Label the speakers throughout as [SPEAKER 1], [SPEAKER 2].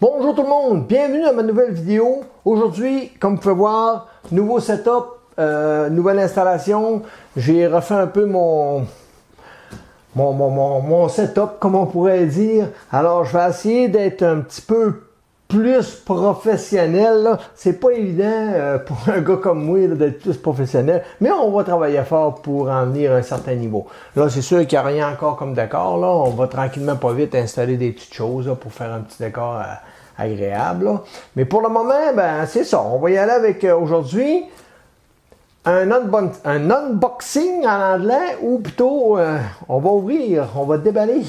[SPEAKER 1] Bonjour tout le monde, bienvenue à ma nouvelle vidéo. Aujourd'hui, comme vous pouvez voir, nouveau setup, nouvelle installation. J'ai refait un peu mon setup, comme on pourrait dire. Alors, je vais essayer d'être un petit peu plus professionnel. C'est pas évident pour un gars comme moi d'être plus professionnel, mais on va travailler fort pour en venir à un certain niveau. Là, c'est sûr qu'il n'y a rien encore comme décor. Là, on va tranquillement pas vite installer des petites choses là, pour faire un petit décor agréable. Là. Mais pour le moment, ben c'est ça. On va y aller avec aujourd'hui un unboxing en anglais, ou plutôt on va ouvrir, on va déballer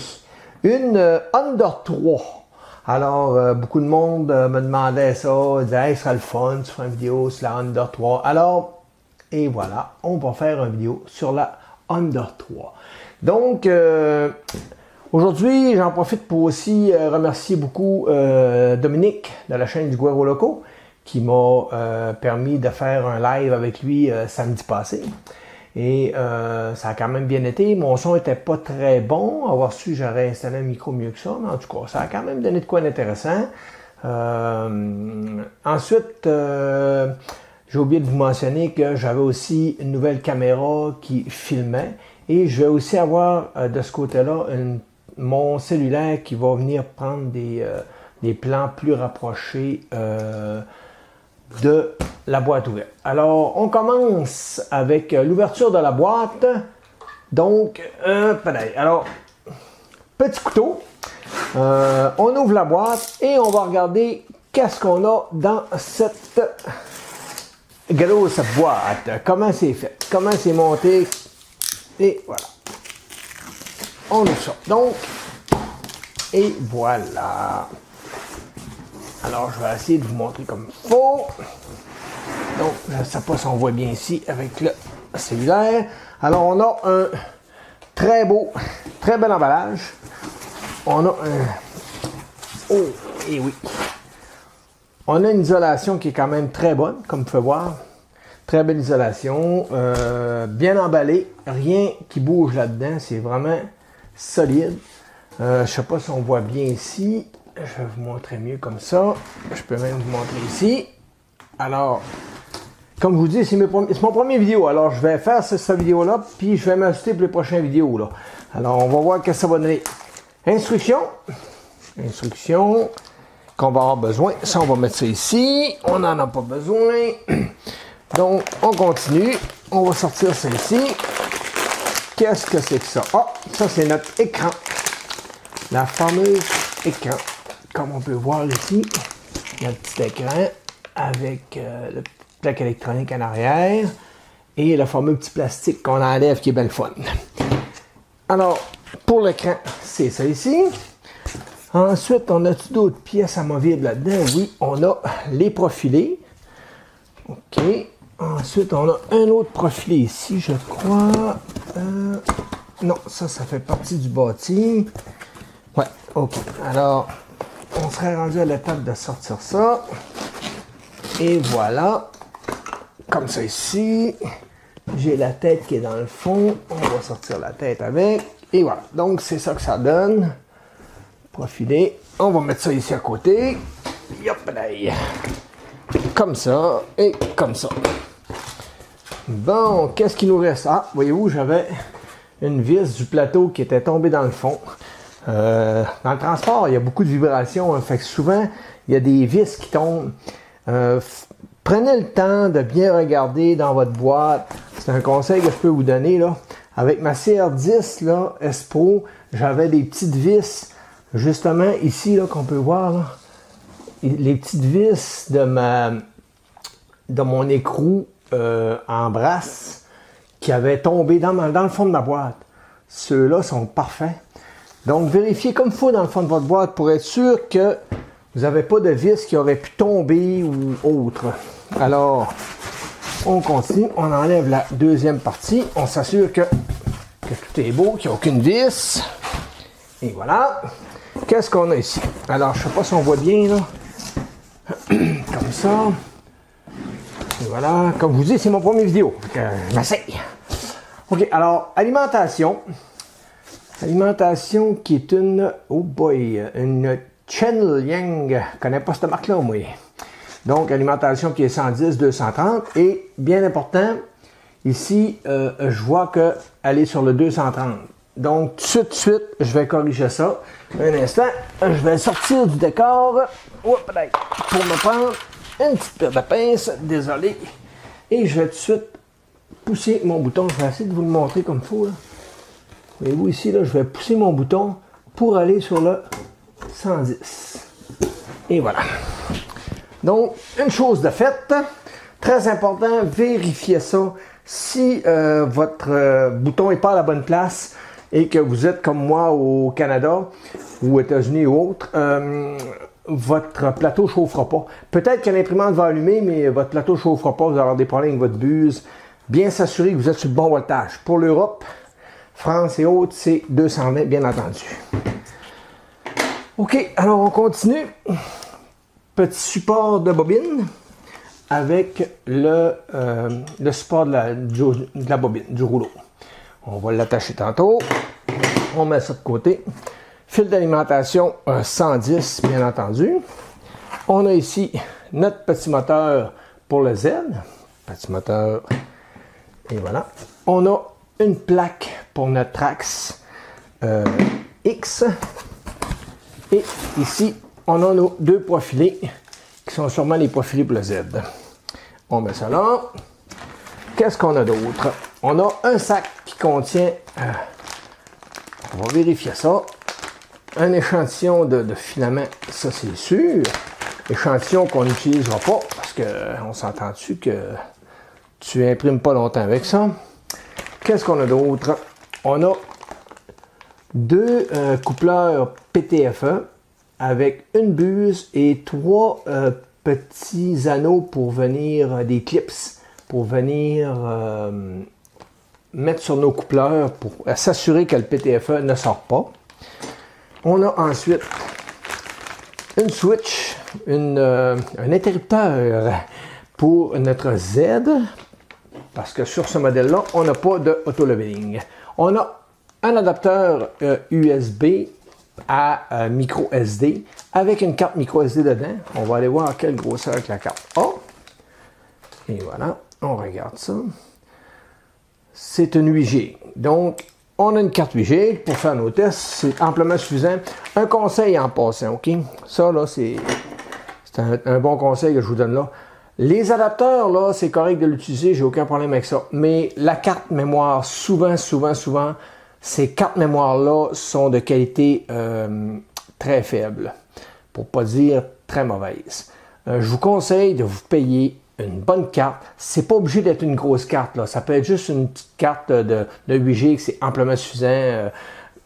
[SPEAKER 1] une Under 3. Alors, beaucoup de monde me demandait ça, disait hey, « ce serait le fun, tu feras une vidéo sur la Under 3. » Alors, et voilà, on va faire une vidéo sur la Under 3. Donc, aujourd'hui, j'en profite pour aussi remercier beaucoup Dominique de la chaîne du Guero Loco qui m'a permis de faire un live avec lui samedi passé. Et ça a quand même bien été. Mon son n'était pas très bon. Avoir su, j'aurais installé un micro mieux que ça. Mais en tout cas, ça a quand même donné de quoi d'intéressant. Ensuite, j'ai oublié de vous mentionner que j'avais aussi une nouvelle caméra qui filmait. Et je vais aussi avoir de ce côté-là mon cellulaire qui va venir prendre des plans plus rapprochés de la boîte ouverte. Alors, on commence avec l'ouverture de la boîte. Donc, alors, petit couteau. On ouvre la boîte et on va regarder qu'est-ce qu'on a dans cette grosse boîte. Comment c'est fait, comment c'est monté. Et voilà. On ouvre ça. Donc, et voilà. Alors, je vais essayer de vous montrer comme il faut. Donc, je ne sais pas si on voit bien ici avec le cellulaire. Alors, on a un très beau, très bel emballage. On a un... Oh, et oui. On a une isolation qui est quand même très bonne, comme vous pouvez voir. Très belle isolation. Bien emballé. Rien qui bouge là-dedans. C'est vraiment solide. Je ne sais pas si on voit bien ici. Je vais vous montrer mieux comme ça. Je peux même vous montrer ici. Alors, comme je vous dis, c'est mon premier vidéo. Alors, je vais faire cette vidéo-là, puis je vais m'ajuster pour les prochaines vidéos. Là. Alors, on va voir ce que ça va donner. Instruction. Instruction qu'on va avoir besoin. Ça, on va mettre ça ici. On n'en a pas besoin. Donc, on continue. On va sortir ça ici. Qu'est-ce que c'est que ça? Ah, ça, c'est notre écran. La fameuse écran. Comme on peut voir ici, il y a un petit écran avec le plaque électronique en arrière et le fameux petit plastique qu'on enlève qui est bien le fun. Alors, pour l'écran, c'est ça ici. Ensuite, on a d'autres pièces amovibles là-dedans? Oui, on a les profilés. OK. Ensuite, on a un autre profilé ici, je crois. Non, ça fait partie du bâti. Ouais, OK. Alors, on serait rendu à l'étape de sortir ça. Et voilà. Comme ça ici. J'ai la tête qui est dans le fond. On va sortir la tête avec. Et voilà. Donc, c'est ça que ça donne. Profilé. On va mettre ça ici à côté. Yop là. Comme ça. Et comme ça. Bon, qu'est-ce qu'il nous reste? Ah, voyez-vous, j'avais une vis du plateau qui était tombée dans le fond. Dans le transport, il y a beaucoup de vibrations, hein, fait que souvent, il y a des vis qui tombent. Prenez le temps de bien regarder dans votre boîte. C'est un conseil que je peux vous donner. Là. Avec ma CR10 là, S Pro, j'avais des petites vis, justement ici, là, qu'on peut voir. Là, les petites vis de mon écrou en brasse qui avaient tombé dans le fond de ma boîte. Ceux-là sont parfaits. Donc, vérifiez comme il faut dans le fond de votre boîte pour être sûr que vous n'avez pas de vis qui auraient pu tomber ou autre. Alors, on continue. On enlève la deuxième partie. On s'assure que tout est beau, qu'il n'y a aucune vis. Et voilà. Qu'est-ce qu'on a ici? Alors, je ne sais pas si on voit bien, là. Comme ça. Et voilà. Comme je vous dis, c'est mon premier vidéo. Je m'essaye. OK. Alors, alimentation. Alimentation qui est une Chen Liang. Je ne connais pas cette marque-là, moi. Donc, alimentation qui est 110, 230. Et, bien important, ici, je vois qu'elle est sur le 230. Donc, tout de suite, je vais corriger ça. Un instant, je vais sortir du décor. Pour me prendre une petite paire de pinces. Désolé. Et je vais tout de suite pousser mon bouton. Je vais essayer de vous le montrer comme il faut. Voyez-vous ici, là, je vais pousser mon bouton pour aller sur le 110. Et voilà. Donc, une chose de faite. Très important, vérifiez ça. Si votre bouton n'est pas à la bonne place et que vous êtes comme moi au Canada ou aux États-Unis ou autre, votre plateau ne chauffera pas. Peut-être que l'imprimante va allumer, mais votre plateau ne chauffera pas. Vous allez avoir des problèmes avec votre buse. Bien s'assurer que vous êtes sur le bon voltage. Pour l'Europe, France et autres, c'est 220, bien entendu. OK, alors on continue. Petit support de bobine avec le support de la bobine, du rouleau. On va l'attacher tantôt. On met ça de côté. Fil d'alimentation 110, bien entendu. On a ici notre petit moteur pour le Z. Petit moteur. Et voilà. On a une plaque pour notre Trax X. Et ici, on a nos deux profilés qui sont sûrement les profilés pour le Z. On met ça là. Qu'est-ce qu'on a d'autre? On a un sac qui contient, on va vérifier ça, un échantillon de filament, ça c'est sûr. Échantillon qu'on n'utilisera pas parce qu'on s'entend dessus que tu imprimes pas longtemps avec ça. Qu'est-ce qu'on a d'autre? On a deux coupleurs PTFE avec une buse et trois petits anneaux pour venir, des clips, pour venir mettre sur nos coupleurs pour s'assurer que le PTFE ne sort pas. On a ensuite une switch, un interrupteur pour notre Z, parce que sur ce modèle-là, on n'a pas de auto-leveling. On a un adapteur USB à micro SD avec une carte micro SD dedans. On va aller voir quelle grosseur que la carte a. Et voilà, on regarde ça. C'est une 8G. Donc, on a une carte 8G pour faire nos tests. C'est amplement suffisant. Un conseil en passant, OK? Ça, là, c'est un bon conseil que je vous donne là. Les adapteurs, là, c'est correct de l'utiliser. J'ai aucun problème avec ça. Mais la carte mémoire, souvent, ces cartes mémoire-là sont de qualité très faible. Pour ne pas dire très mauvaise. Je vous conseille de vous payer une bonne carte. C'est pas obligé d'être une grosse carte, là. Ça peut être juste une petite carte de 8G, que c'est amplement suffisant.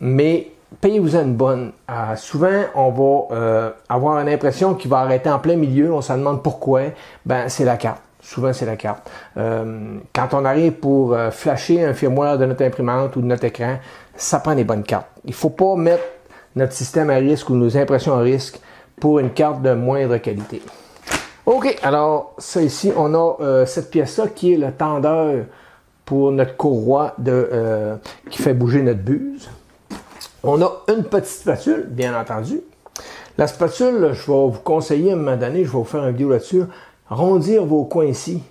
[SPEAKER 1] Mais payez-vous une bonne. Souvent, on va avoir une impression qu'il va arrêter en plein milieu. On se demande pourquoi. Ben, c'est la carte. Souvent, c'est la carte. Quand on arrive pour flasher un firmware de notre imprimante ou de notre écran, ça prend des bonnes cartes. Il ne faut pas mettre notre système à risque ou nos impressions à risque pour une carte de moindre qualité. OK, alors ça ici, on a cette pièce-là qui est le tendeur pour notre courroie qui fait bouger notre buse. On a une petite spatule, bien entendu. La spatule, je vais vous conseiller à un moment donné, je vais vous faire une vidéo là-dessus, rondir vos coins ici.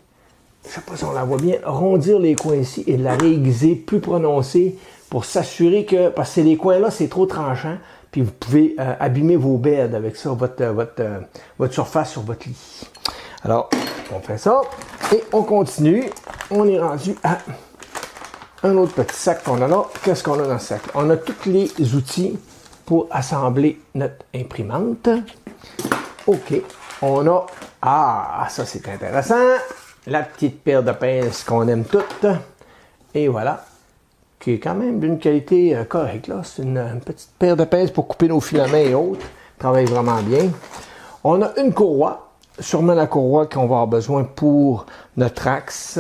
[SPEAKER 1] Je ne sais pas si on la voit bien, rondir les coins ici et la réaiguiser plus prononcée pour s'assurer que, parce que les coins là, c'est trop tranchant, puis vous pouvez abîmer vos beds avec ça, votre surface sur votre lit. Alors, on fait ça et on continue. On est rendu à un autre petit sac qu'on a là. Qu'est-ce qu'on a dans ce sac? On a tous les outils pour assembler notre imprimante. OK. On a, ça c'est intéressant, la petite paire de pinces qu'on aime toutes. Et voilà. Qui est quand même d'une qualité correcte, là. C'est une petite paire de pinces pour couper nos filaments et autres. Travaille vraiment bien. On a une courroie, sûrement la courroie qu'on va avoir besoin pour notre axe,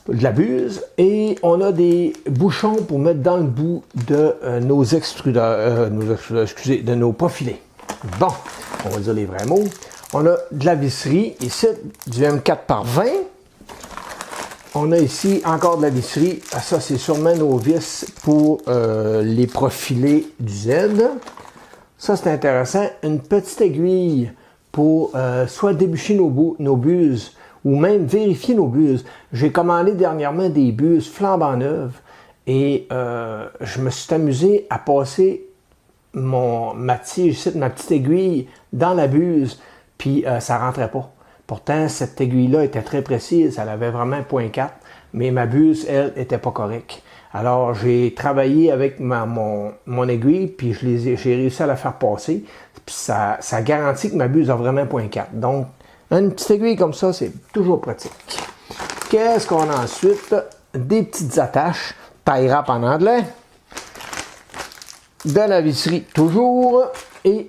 [SPEAKER 1] de la buse. Et on a des bouchons pour mettre dans le bout de nos extrudeurs, excusez, de nos profilés. Bon, on va dire les vrais mots. On a de la visserie, ici, du M4 par 20. On a ici encore de la visserie. Ça, c'est sûrement nos vis pour les profilés du Z. ça c'est intéressant, une petite aiguille pour soit déboucher nos buses ou même vérifier nos buses. J'ai commandé dernièrement des buses flambant neuves et je me suis amusé à passer ma petite aiguille dans la buse, puis ça rentrait pas. Pourtant, cette aiguille-là était très précise, elle avait vraiment 0.4, mais ma buse, elle, était pas correcte. Alors, j'ai travaillé avec mon aiguille, puis j'ai réussi à la faire passer, puis ça garantit que ma buse a vraiment 0.4. Donc, une petite aiguille comme ça, c'est toujours pratique. Qu'est-ce qu'on a ensuite? Des petites attaches, tie wrap en anglais, de la visserie toujours, et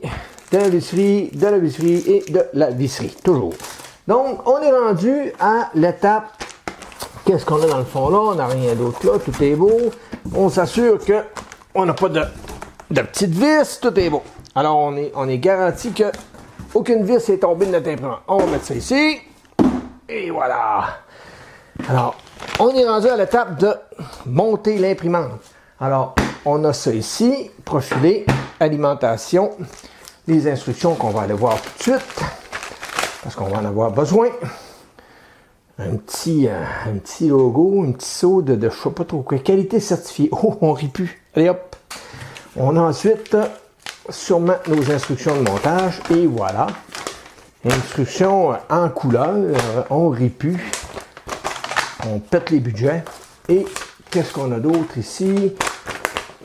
[SPEAKER 1] de la visserie, de la visserie et de la visserie, toujours. Donc, on est rendu à l'étape, qu'est-ce qu'on a dans le fond là? On n'a rien d'autre là, tout est beau. On s'assure qu'on n'a pas de petites vis, tout est beau. Alors, on est garanti que aucune vis est tombée de notre imprimante. On va mettre ça ici, et voilà. Alors, on est rendu à l'étape de monter l'imprimante. Alors, on a ça ici, profilé, alimentation, les instructions qu'on va aller voir tout de suite, parce qu'on va en avoir besoin. Un petit logo, un petit saut de je sais pas trop quoi, qualité certifiée. Oh, on rit plus. Allez hop. On a ensuite sûrement nos instructions de montage, et voilà. Instructions en couleur, on rit plus. On pète les budgets. Et qu'est-ce qu'on a d'autre ici?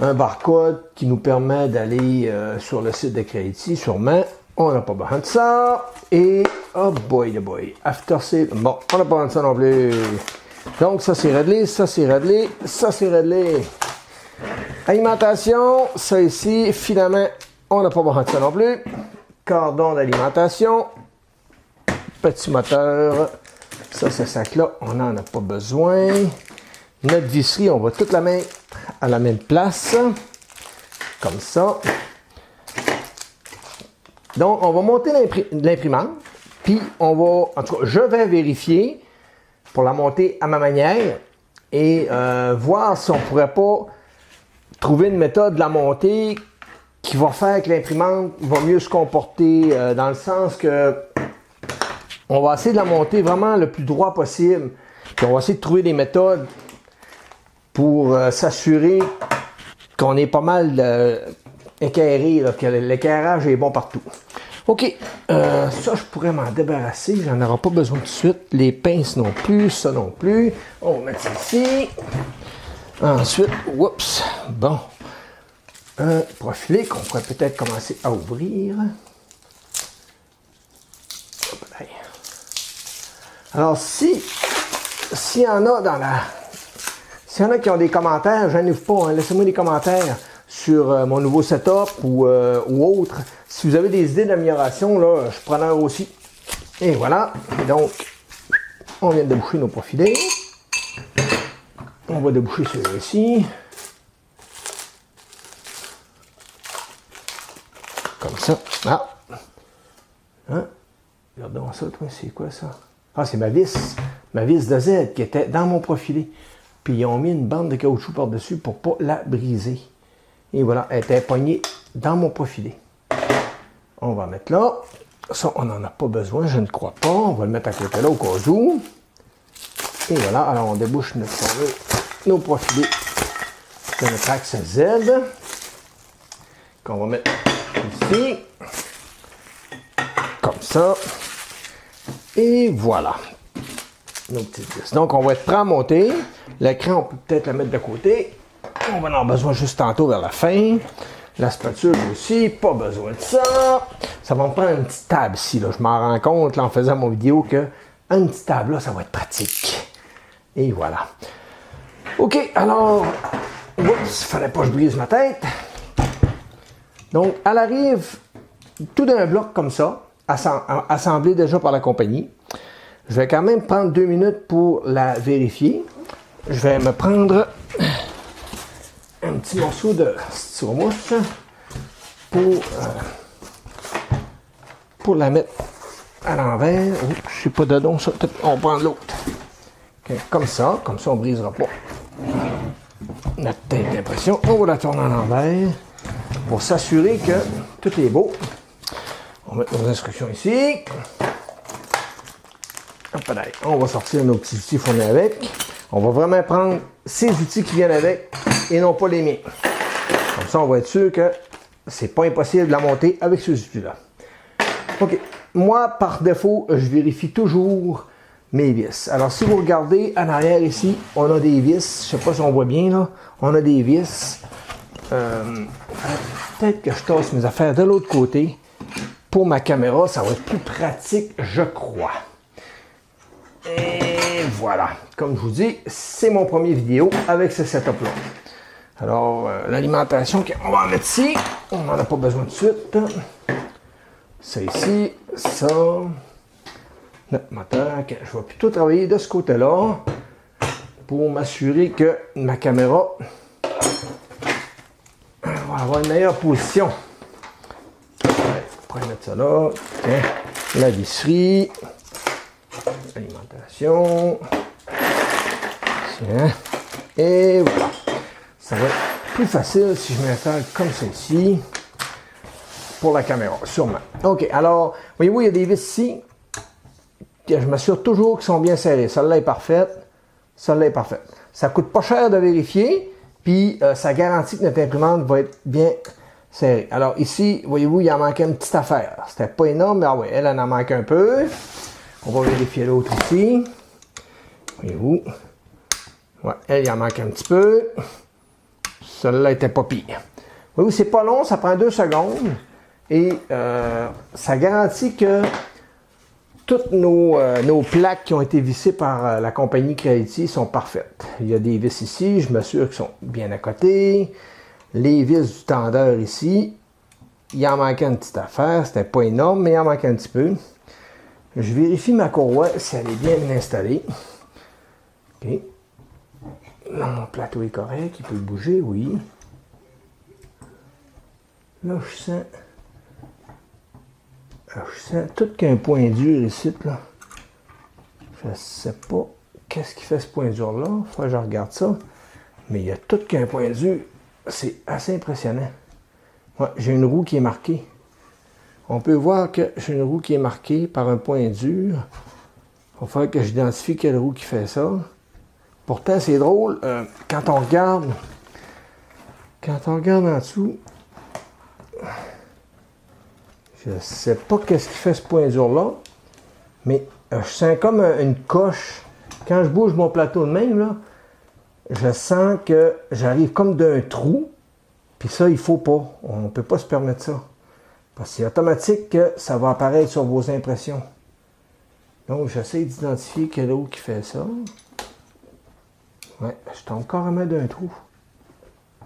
[SPEAKER 1] Un barcode qui nous permet d'aller sur le site de Creality, sûrement. On n'a pas besoin de ça. Et, oh boy, after sale. Bon, on n'a pas besoin de ça non plus. Donc, ça c'est réglé, ça c'est réglé, ça c'est réglé. Alimentation, ça ici, finalement, on n'a pas besoin de ça non plus. Cordon d'alimentation. Petit moteur. Ça, ce sac-là, on n'en a pas besoin. Notre visserie, on va toute la mettre à la même place. Comme ça. Donc, on va monter l'imprimante. Puis, on va, en tout cas, je vais vérifier pour la monter à ma manière et voir si on ne pourrait pas trouver une méthode de la monter qui va faire que l'imprimante va mieux se comporter dans le sens que on va essayer de la monter vraiment le plus droit possible. Puis, on va essayer de trouver des méthodes pour s'assurer qu'on est pas mal éclairé, là, que l'éclairage est bon partout. OK, ça je pourrais m'en débarrasser, j'en aurai pas besoin tout de suite. Les pinces non plus, ça non plus. On va mettre ça ici. Ensuite, oups, bon, un profilé qu'on pourrait peut-être commencer à ouvrir. Alors, s'il y en a s'il y en a qui ont des commentaires, je n'ouvre pas, hein, laissez-moi des commentaires sur mon nouveau setup ou autre. Si vous avez des idées d'amélioration, là, je suis preneur aussi. Et voilà. Et donc, on vient de déboucher nos profilés. On va déboucher celui-ci. Comme ça. Ah. Hein? Regardons ça, toi, c'est quoi ça? Ah, c'est ma vis de Z qui était dans mon profilé. Puis ils ont mis une bande de caoutchouc par-dessus pour ne pas la briser. Et voilà, elle était poignée dans mon profilé. On va mettre là. Ça, on n'en a pas besoin, je ne crois pas. On va le mettre à côté là au cas où. Et voilà, alors on débouche nos profilés de notre axe Z. Qu'on va mettre ici. Comme ça. Et voilà. Nos petites vis. Donc, on va être prêt à monter. L'écran, on peut peut-être la mettre de côté. On va en avoir besoin juste tantôt vers la fin. La spatule aussi, pas besoin de ça. Ça va me prendre une petite table ici. Là. Je m'en rends compte là, en faisant mon vidéo que une petite table là, ça va être pratique. Et voilà. OK, alors, oups, il fallait pas que je brise ma tête. Donc, elle arrive tout d'un bloc comme ça, assemblé déjà par la compagnie. Je vais quand même prendre 2 minutes pour la vérifier. Je vais me prendre un petit morceau de styromousse pour la mettre à l'envers. Oh, je ne sais pas dedans, ça, on prend l'autre. Okay, comme ça on ne brisera pas notre tête d'impression. On va la tourner à l'envers. pour s'assurer que tout est beau. On va mettre nos instructions ici. Hop là, on va sortir nos petits outils fournis avec. On va vraiment prendre ces outils qui viennent avec et non pas les miens. Comme ça, on va être sûr que c'est pas impossible de la monter avec ces outils-là. OK. Moi, par défaut, je vérifie toujours mes vis. Alors, si vous regardez en arrière ici, on a des vis. Je ne sais pas si on voit bien, là. On a des vis. Peut-être que je tasse mes affaires de l'autre côté. Pour ma caméra, ça va être plus pratique, je crois. Et voilà. Comme je vous dis, c'est mon premier vidéo avec ce setup-là. Alors, l'alimentation, on va en mettre ici. On n'en a pas besoin tout de suite. Ça ici, ça. Notre moteur. Je vais plutôt travailler de ce côté-là pour m'assurer que ma caméra va avoir une meilleure position. On va mettre ça là. Tiens, la visserie. Alimentation. Tiens. Et voilà. Ça va être plus facile si je mets ça comme celle-ci pour la caméra, sûrement. OK, alors, voyez-vous, il y a des vis ici. Je m'assure toujours qu'ils sont bien serrés. Celle-là est parfaite. Celle-là est parfaite. Ça coûte pas cher de vérifier, puis ça garantit que notre imprimante va être bien serrée. Alors ici, voyez-vous, il en manquait une petite affaire. C'était pas énorme, mais ah ouais, elle en manque un peu. On va vérifier l'autre ici. Voyez-vous. Ouais, elle, il en manque un petit peu. Celle-là était pas pire. Voyez-vous, c'est pas long, ça prend 2 secondes. Et ça garantit que toutes nos plaques qui ont été vissées par la compagnie Creality sont parfaites. Il y a des vis ici, je m'assure qu'ils sont bien à côté. Les vis du tendeur ici, il en manquait une petite affaire, c'était pas énorme, mais il en manquait un petit peu. Je vérifie ma courroie si elle est bien installée. OK. Là, mon plateau est correct, il peut bouger, oui. Là, je sens tout qu'un point dur ici, là. Je ne sais pas qu'est-ce qui fait ce point dur-là. Il faut que je regarde ça. Mais il y a tout qu'un point dur. C'est assez impressionnant. Ouais, j'ai une roue qui est marquée. On peut voir que j'ai une roue qui est marquée par un point dur. Il va falloir que j'identifie quelle roue qui fait ça. Pourtant, c'est drôle. Quand on regarde en dessous, je ne sais pas qu'est-ce qui fait ce point dur-là, mais je sens comme une coche. Quand je bouge mon plateau de même, là, je sens que j'arrive comme d'un trou, puis ça, il ne faut pas. On ne peut pas se permettre ça. Parce que c'est automatique que ça va apparaître sur vos impressions. Donc, j'essaie d'identifier quelle roue qui fait ça. Ouais, je tombe carrément d'un trou.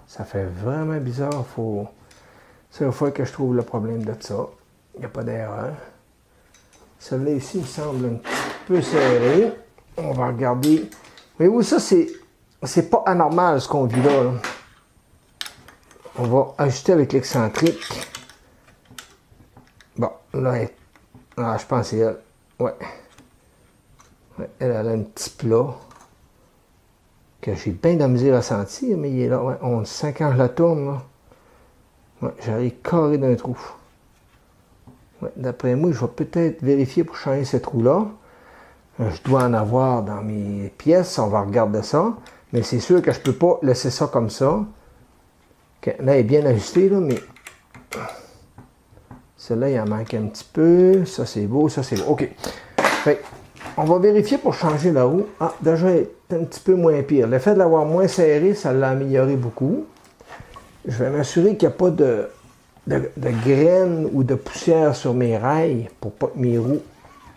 [SPEAKER 1] Ça fait vraiment bizarre. Ça, il faut que je trouve le problème de ça. Il n'y a pas d'erreur. Celle-là ici me semble un petit peu serré. On va regarder. Voyez-vous, ça, c'est pas anormal ce qu'on vit là, là. On va ajuster avec l'excentrique. Bon, là, je pense que c'est elle. Ouais. Elle a un petit plat que j'ai bien de la misère à sentir, mais il est là. Ouais, on le sent quand je la tourne, là. Ouais, j'arrive carré d'un trou. Ouais, d'après moi, je vais peut-être vérifier pour changer ce trou-là. Je dois en avoir dans mes pièces. On va regarder ça. Mais c'est sûr que je ne peux pas laisser ça comme ça. Okay, là, elle est bien ajustée, là, mais celle-là, il en manque un petit peu. Ça, c'est beau. Ça, c'est beau. OK. Fait, on va vérifier pour changer la roue. Ah, déjà, elle est un petit peu moins pire. Le fait de l'avoir moins serré, ça l'a amélioré beaucoup. Je vais m'assurer qu'il n'y a pas de graines ou de poussière sur mes rails pour pas que mes roues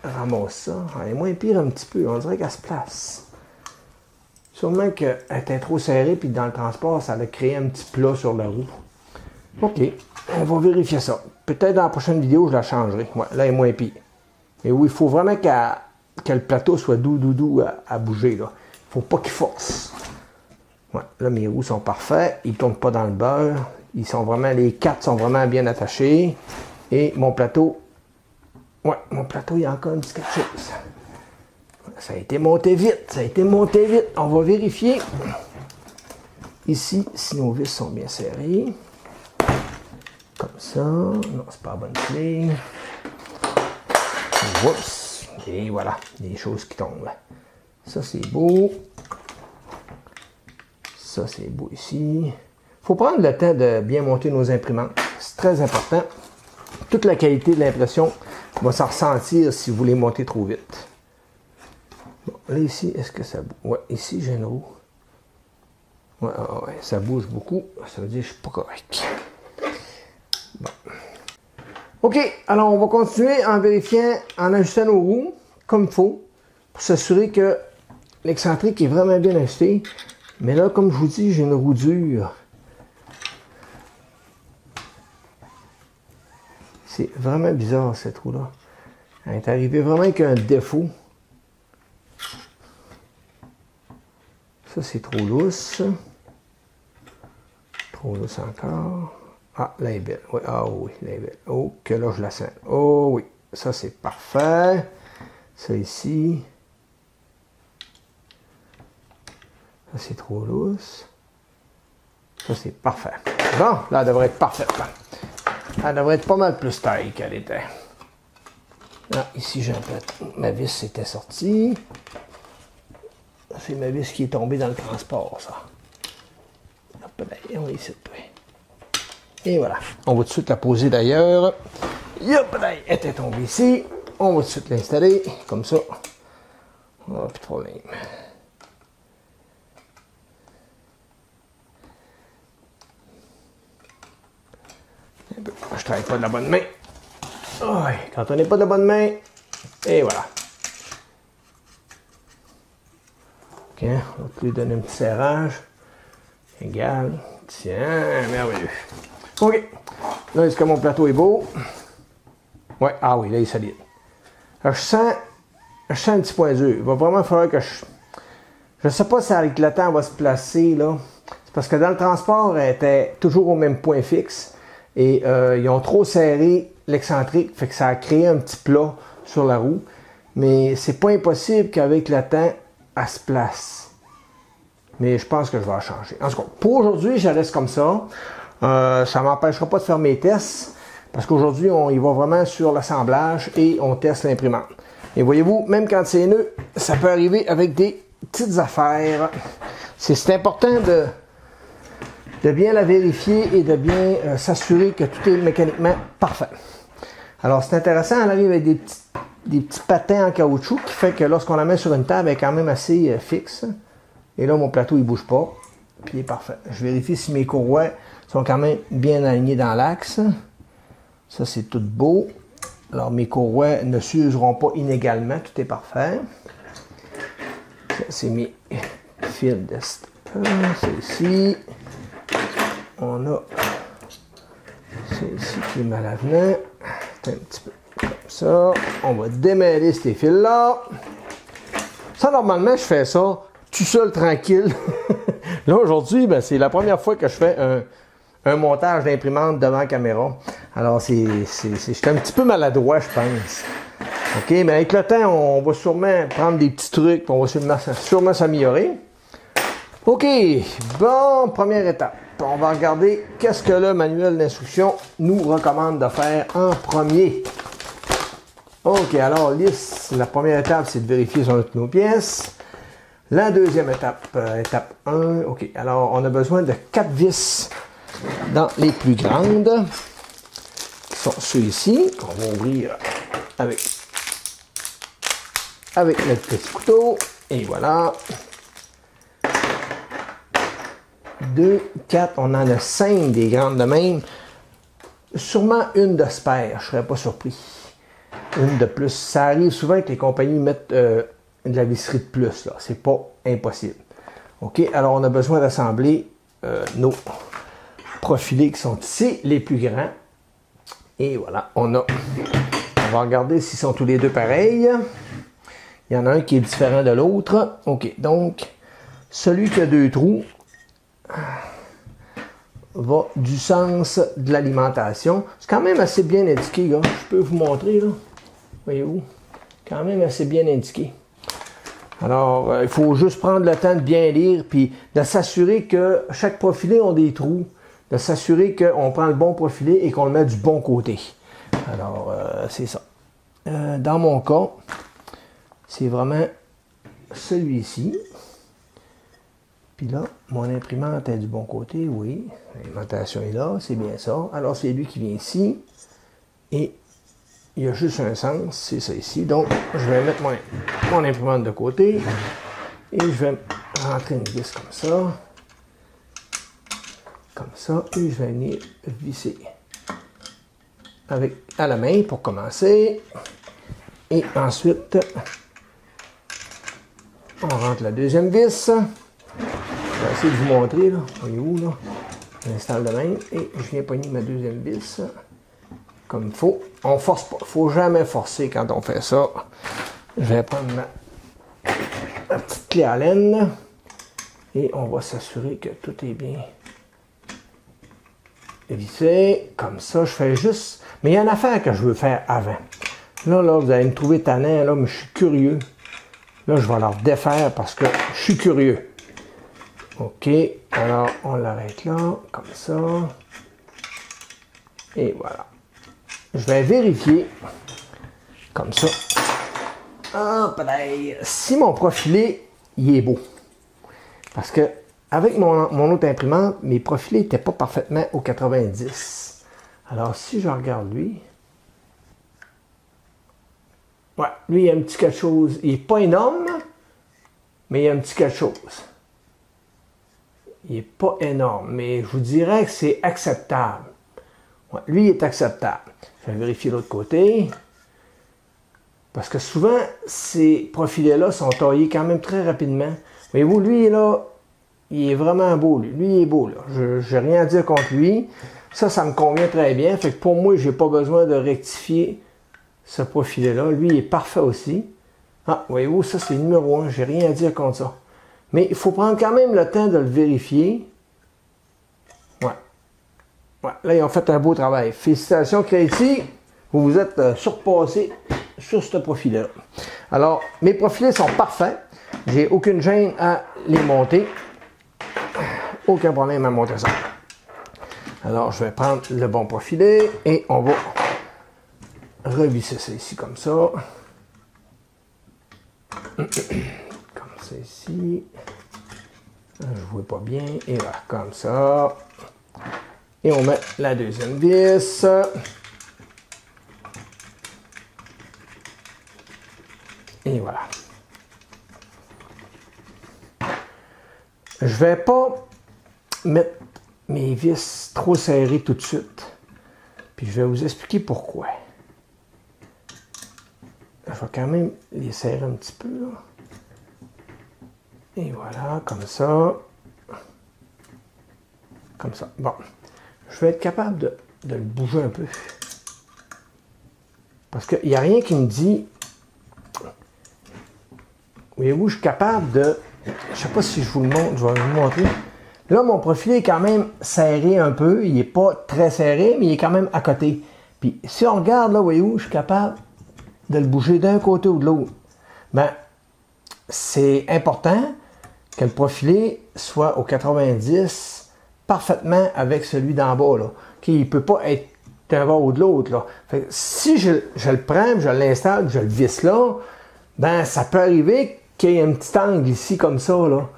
[SPEAKER 1] ramassent ça. Elle est moins pire un petit peu. On dirait qu'elle se place. Sûrement qu'elle était trop serrée, puis dans le transport, ça a créé un petit plat sur la roue. OK, on va vérifier ça. Peut-être dans la prochaine vidéo, je la changerai. Ouais, là, elle est moins pire. Mais oui, il faut vraiment que le plateau soit doux à bouger. Il ne faut pas qu'il force. Ouais, là, mes roues sont parfaits. Ils ne tournent pas dans le beurre. Les 4 sont vraiment bien attachés. Et mon plateau, il y a encore un petit quelque chose. Ça a été monté vite. On va vérifier ici si nos vis sont bien serrées. Comme ça. Non, c'est pas la bonne clé. Oups. Et voilà, des choses qui tombent. Ça, c'est beau. Ça, c'est beau ici. Il faut prendre le temps de bien monter nos imprimantes. C'est très important. Toute la qualité de l'impression va s'en ressentir si vous les montez trop vite. Bon, là, ici, est-ce que ça bouge? Ouais, ici, j'ai une roue. Ouais, ouais, ça bouge beaucoup. Ça veut dire que je ne suis pas correct. Bon. OK, alors on va continuer en vérifiant, en ajustant nos roues comme il faut, pour s'assurer que l'excentrique est vraiment bien ajusté. Mais là, comme je vous dis, j'ai une roue dure. C'est vraiment bizarre, cette roue-là. Elle est arrivée vraiment avec un défaut. Ça, c'est trop lousse. Trop lousse encore. Ah, là, elle est belle. Oui, ah oui, là, elle est belle. Oh, que là, je la sens. Oh oui, ça, c'est parfait. Ça, ici. Ça, c'est trop lousse. Ça, c'est parfait. Bon, là, elle devrait être parfaite. Elle devrait être pas mal plus taille qu'elle était. Là, ici, j'ai un peu... Ma vis était sortie. C'est ma vis qui est tombée dans le transport, ça. Hop, on va ici. Et voilà. On va tout de suite la poser d'ailleurs. Hop, elle était tombée ici. On va tout de suite l'installer, comme ça. Oh, plus de problème. Je travaille pas de la bonne main. Oh, quand on n'est pas de la bonne main, et voilà. Ok, on va lui donner un petit serrage. Égal. Tiens, merveilleux. Ok. Là, est-ce que mon plateau est beau? Ouais, ah oui, là, il est solide. Alors, je sens un petit point dur. Il va vraiment falloir que je... Je ne sais pas si avec le temps, on va se placer, là. C'est parce que dans le transport, elle était toujours au même point fixe. Et ils ont trop serré l'excentrique, fait que ça a créé un petit plat sur la roue. Mais c'est pas impossible qu'avec le temps, elle se place. Mais je pense que je vais la changer. En tout cas, pour aujourd'hui, je reste comme ça. Ça ne m'empêchera pas de faire mes tests. Parce qu'aujourd'hui, on y va vraiment sur l'assemblage et on teste l'imprimante. Et voyez-vous, même quand c'est nœud, ça peut arriver avec des petites affaires. C'est important de bien la vérifier et de bien s'assurer que tout est mécaniquement parfait. Alors, c'est intéressant, elle arrive avec des petits patins en caoutchouc qui fait que lorsqu'on la met sur une table, elle est quand même assez fixe. Et là, mon plateau, il ne bouge pas. Puis il est parfait. Je vérifie si mes courroies sont quand même bien alignées dans l'axe. Ça, c'est tout beau. Alors, mes courroies ne s'useront pas inégalement. Tout est parfait. Ça, c'est mes fils de c'est ici. On a celle-ci qui est mal avenant. Un petit peu comme ça. On va démêler ces fils-là. Ça, normalement, je fais ça tout seul, tranquille. Là, aujourd'hui, ben, c'est la première fois que je fais un montage d'imprimante devant la caméra. Alors, j'étais un petit peu maladroit, je pense. OK, mais avec le temps, on va sûrement prendre des petits trucs, on va sûrement s'améliorer. OK, bon, première étape. On va regarder qu'est-ce que le manuel d'instruction nous recommande de faire en premier. OK, alors, la première étape, c'est de vérifier sur nos pièces. La deuxième étape, étape 1, OK, alors on a besoin de 4 vis dans les plus grandes, qui sont ceux-ci, qu'on va ouvrir avec notre petit couteau, et voilà. 2, 4, on en a 5 des grandes de même. Sûrement une de spare, je ne serais pas surpris. Une de plus. Ça arrive souvent que les compagnies mettent de la visserie de plus, là. C'est pas impossible. OK, alors on a besoin d'assembler nos profilés qui sont ici, les plus grands. Et voilà, on va regarder s'ils sont tous les deux pareils. Il y en a un qui est différent de l'autre. OK, donc, celui qui a 2 trous va du sens de l'alimentation. C'est quand même assez bien indiqué, là. Je peux vous montrer, là. Voyez-vous? Quand même assez bien indiqué. Alors, il faut juste prendre le temps de bien lire puis de s'assurer que chaque profilé a des trous de s'assurer qu'on prend le bon profilé et qu'on le met du bon côté. Alors, c'est ça. Dans mon cas, c'est vraiment celui-ci. Puis là, mon imprimante est du bon côté, oui. L'alimentation est là, c'est bien ça. Alors, c'est lui qui vient ici. Et il y a juste un sens, c'est ça ici. Donc, je vais mettre mon imprimante de côté. Et je vais rentrer une vis comme ça. Comme ça. Et je vais venir visser à la main pour commencer. Et ensuite, on rentre la deuxième vis. Je vais essayer de vous montrer, là. Voyez-vous, là? J'installe de même et je viens pogner ma deuxième vis. Comme il faut. On force pas. Il ne faut jamais forcer quand on fait ça. Je vais prendre ma petite clé à laine et on va s'assurer que tout est bien vissé. Comme ça, je fais juste... Mais il y a une affaire que je veux faire avant. Là, vous allez me trouver tannant, là, mais je suis curieux. Là, je vais leur défaire parce que je suis curieux. OK. Alors, on l'arrête là, comme ça. Et voilà. Je vais vérifier, comme ça. Ah, si mon profilé, il est beau. Parce que, avec mon autre imprimante, mes profilés n'étaient pas parfaitement au 90. Alors, si je regarde lui... Ouais, lui, il y a un petit quelque chose. Il n'est pas énorme, mais il y a un petit quelque chose. Il n'est pas énorme, mais je vous dirais que c'est acceptable. Ouais, lui, il est acceptable. Je vais vérifier l'autre côté. Parce que souvent, ces profilés-là sont taillés quand même très rapidement. Voyez-vous, lui, là, il est vraiment beau, lui. Lui, il est beau, là. Je n'ai rien à dire contre lui. Ça me convient très bien. Fait que pour moi, je n'ai pas besoin de rectifier ce profilé-là. Lui, il est parfait aussi. Ah, voyez-vous, ça, c'est le numéro 1. J'ai rien à dire contre ça. Mais il faut prendre quand même le temps de le vérifier. Ouais. Ouais. Là, ils ont fait un beau travail. Félicitations, Creative. Vous vous êtes surpassé sur ce profilé-là. Alors, mes profilés sont parfaits. J'ai aucune gêne à les monter. Aucun problème à monter ça. Alors, je vais prendre le bon profilé et on va revisser ça ici comme ça. Comme ça ici. Je ne vois pas bien. Et voilà, comme ça. Et on met la deuxième vis. Et voilà. Je ne vais pas mettre mes vis trop serrées tout de suite. Puis je vais vous expliquer pourquoi. Je vais quand même les serrer un petit peu. Là. Et voilà, comme ça. Comme ça. Bon. Je vais être capable de le bouger un peu. Parce qu'il n'y a rien qui me dit... Voyez-vous, je suis capable de... Je ne sais pas si je vous le montre, je vais vous montrer. Là, mon profilé est quand même serré un peu. Il n'est pas très serré, mais il est quand même à côté. Puis, si on regarde, là, voyez-vous, je suis capable de le bouger d'un côté ou de l'autre. Ben, c'est important que le profilé soit au 90 parfaitement avec celui d'en bas, là. Il ne peut pas être d'un bord ou de l'autre, là. Fait que si je le prends, je l'installe, je le visse là, ben, ça peut arriver qu'il y ait un petit angle ici, comme ça, là.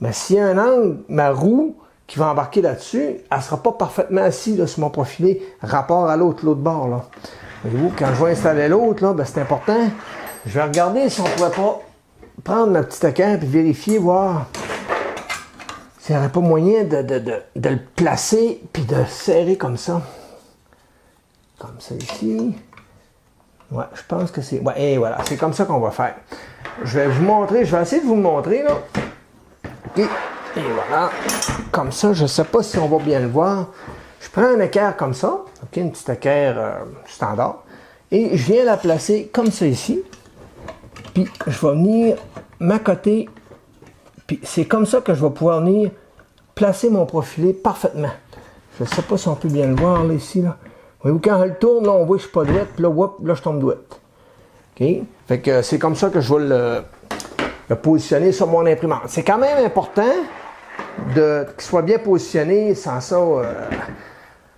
[SPEAKER 1] Mais s'il y a un angle, ma roue qui va embarquer là-dessus, elle ne sera pas parfaitement assise là, sur mon profilé, rapport à l'autre bord, là. Voyez-vous, quand je vais installer l'autre, là, ben, c'est important. Je vais regarder si on ne pourrait pas prendre ma petite équerre et vérifier, voir s'il n'y aurait pas moyen de le placer puis de le serrer comme ça. Comme ça ici. Ouais, je pense que c'est... Ouais, et voilà, c'est comme ça qu'on va faire. Je vais vous montrer, je vais essayer de vous le montrer, là. Et voilà. Comme ça, je ne sais pas si on va bien le voir. Je prends un équerre comme ça, ok, une petite équerre standard, et je viens la placer comme ça ici. Puis je vais venir m'accoter. Puis c'est comme ça que je vais pouvoir venir placer mon profilé parfaitement. Je ne sais pas si on peut bien le voir là, ici. Là. Voyez-vous, quand je le tourne, là, on voit que je ne suis pas douette, puis là, whoop, là, je tombe douette. OK? Fait que c'est comme ça que je vais le positionner sur mon imprimante. C'est quand même important qu'il soit bien positionné. Sans ça,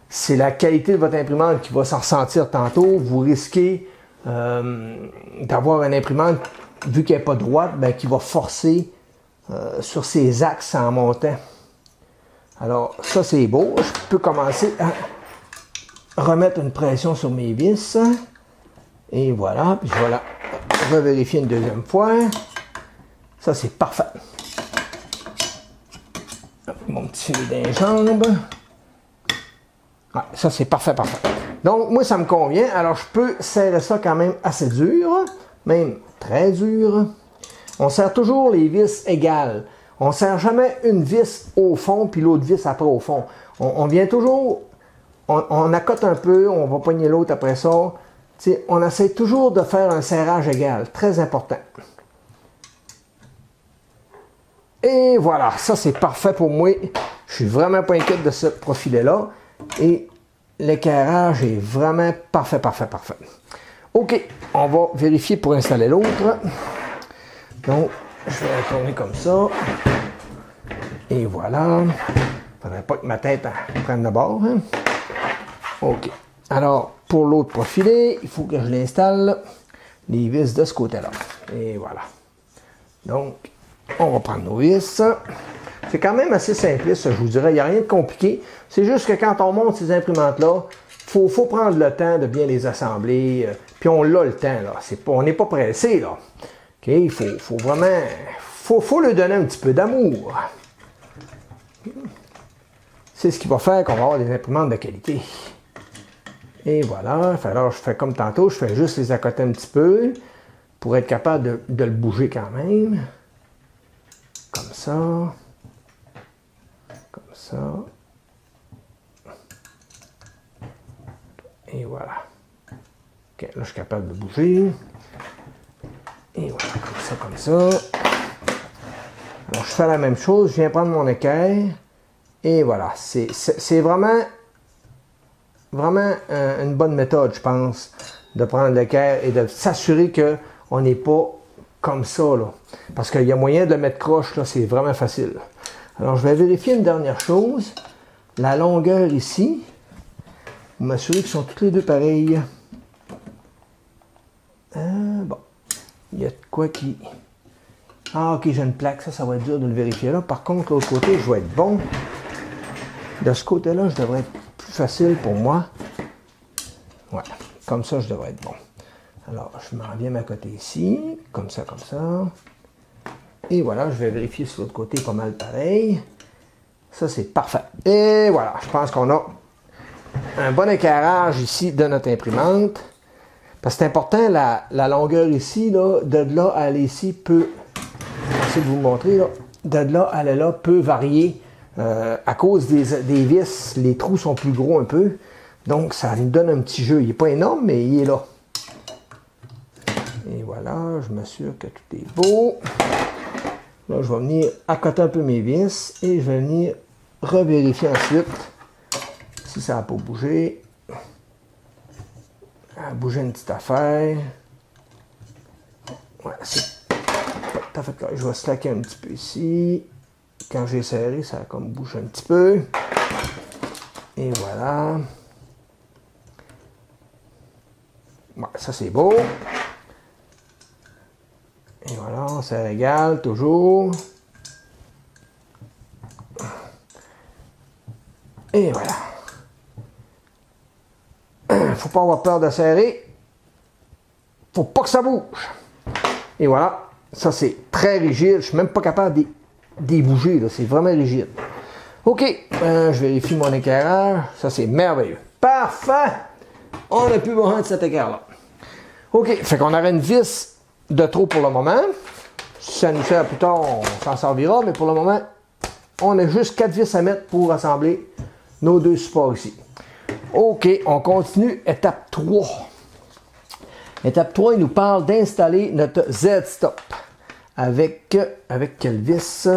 [SPEAKER 1] c'est la qualité de votre imprimante qui va s'en ressentir tantôt. Vous risquez d'avoir une imprimante, vu qu'elle n'est pas droite, ben, qui va forcer sur ses axes en montant. Alors, ça c'est beau. Je peux commencer à remettre une pression sur mes vis. Et voilà. Puis je vais la revérifier une deuxième fois. Ça c'est parfait. Mon petit filet d'un jambe. Ouais, ça c'est parfait, parfait. Donc, moi ça me convient. Alors, je peux serrer ça quand même assez dur. Même très dur. On serre toujours les vis égales. On ne serre jamais une vis au fond puis l'autre vis après au fond. On vient toujours, on accote un peu, on va pogner l'autre après ça. T'sais, on essaie toujours de faire un serrage égal. Très important. Et voilà, ça c'est parfait pour moi. Je suis vraiment pas inquiète de ce profilet-là. Et l'éclairage est vraiment parfait, parfait, parfait. OK, on va vérifier pour installer l'autre. Donc, je vais la tourner comme ça. Et voilà. Il ne faudrait pas que ma tête prenne de bord. Hein? OK. Alors, pour l'autre profilet, il faut que je l'installe les vis de ce côté-là. Et voilà. Donc, on va prendre nos vis. C'est quand même assez simpliste, je vous dirais. Il n'y a rien de compliqué. C'est juste que quand on monte ces imprimantes-là, il faut prendre le temps de bien les assembler. Puis on a le temps, là. On n'est pas pressé, là. OK? Il faut vraiment... faut lui donner un petit peu d'amour. C'est ce qui va faire qu'on va avoir des imprimantes de qualité. Et voilà. Alors, je fais comme tantôt, je fais juste les accoter un petit peu pour être capable de le bouger quand même. Comme ça. Comme ça. Et voilà. OK, là, je suis capable de bouger. Et voilà, comme ça. Alors, je fais la même chose. Je viens prendre mon équerre. Et voilà. C'est vraiment une bonne méthode, je pense, de prendre l'équerre et de s'assurer qu'on n'est pas comme ça, là. Parce qu'il y a moyen de le mettre croche, là. C'est vraiment facile. Alors, je vais vérifier une dernière chose. La longueur ici. Vous m'assurez qu'ils sont toutes les deux pareilles. Bon. Il y a de quoi qui... Ah, OK, j'ai une plaque. Ça va être dur de le vérifier là. Par contre, l'autre côté, je vais être bon. De ce côté-là, je devrais être plus facile pour moi. Ouais. Comme ça, je devrais être bon. Alors, je m'en viens m'accoter ici. Comme ça, comme ça. Et voilà, je vais vérifier sur l'autre côté pas mal pareil. Ça, c'est parfait. Et voilà, je pense qu'on a un bon éclairage ici de notre imprimante. Parce que c'est important, la longueur ici, là, de là à aller ici peut, je vais vous montrer, là, de là à aller là peut varier à cause des vis. Les trous sont plus gros un peu. Donc, ça nous donne un petit jeu. Il n'est pas énorme, mais il est là. Et voilà, je m'assure que tout est beau. Là, je vais venir accoter un peu mes vis et je vais venir revérifier ensuite si ça n'a pas bougé. Bouger une petite affaire. Ouais, c'est pas tout à fait clair. Je vais slacker un petit peu ici. Quand j'ai serré, ça a comme bougé un petit peu. Et voilà. Ouais, ça c'est beau. Et voilà, on serre égal, toujours. Et voilà. Faut pas avoir peur de serrer. Faut pas que ça bouge. Et voilà. Ça, c'est très rigide. Je suis même pas capable d'y bouger. C'est vraiment rigide. OK. Je vérifie mon éclairage. Ça, c'est merveilleux. Parfait. On n'a plus besoin de cet éclair-là. OK. Fait qu'on aurait une vis de trop pour le moment. Si ça nous sert plus tard, on s'en servira. Mais pour le moment, on a juste 4 vis à mettre pour assembler nos deux supports ici. OK, on continue. Étape 3. Étape 3, il nous parle d'installer notre Z-stop. Avec quelle vis?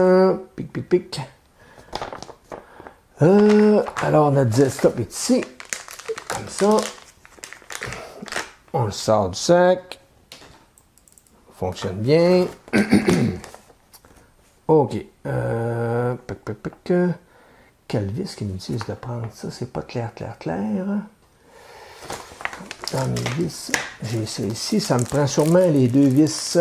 [SPEAKER 1] Pic, pic, pic. Alors, notre Z-stop est ici. Comme ça. On le sort du sac. Fonctionne bien. OK. Quel vis qu'ils nous disent de prendre ça? C'est pas clair. Dans mes vis, j'ai ça ici. Ça me prend sûrement les deux vis,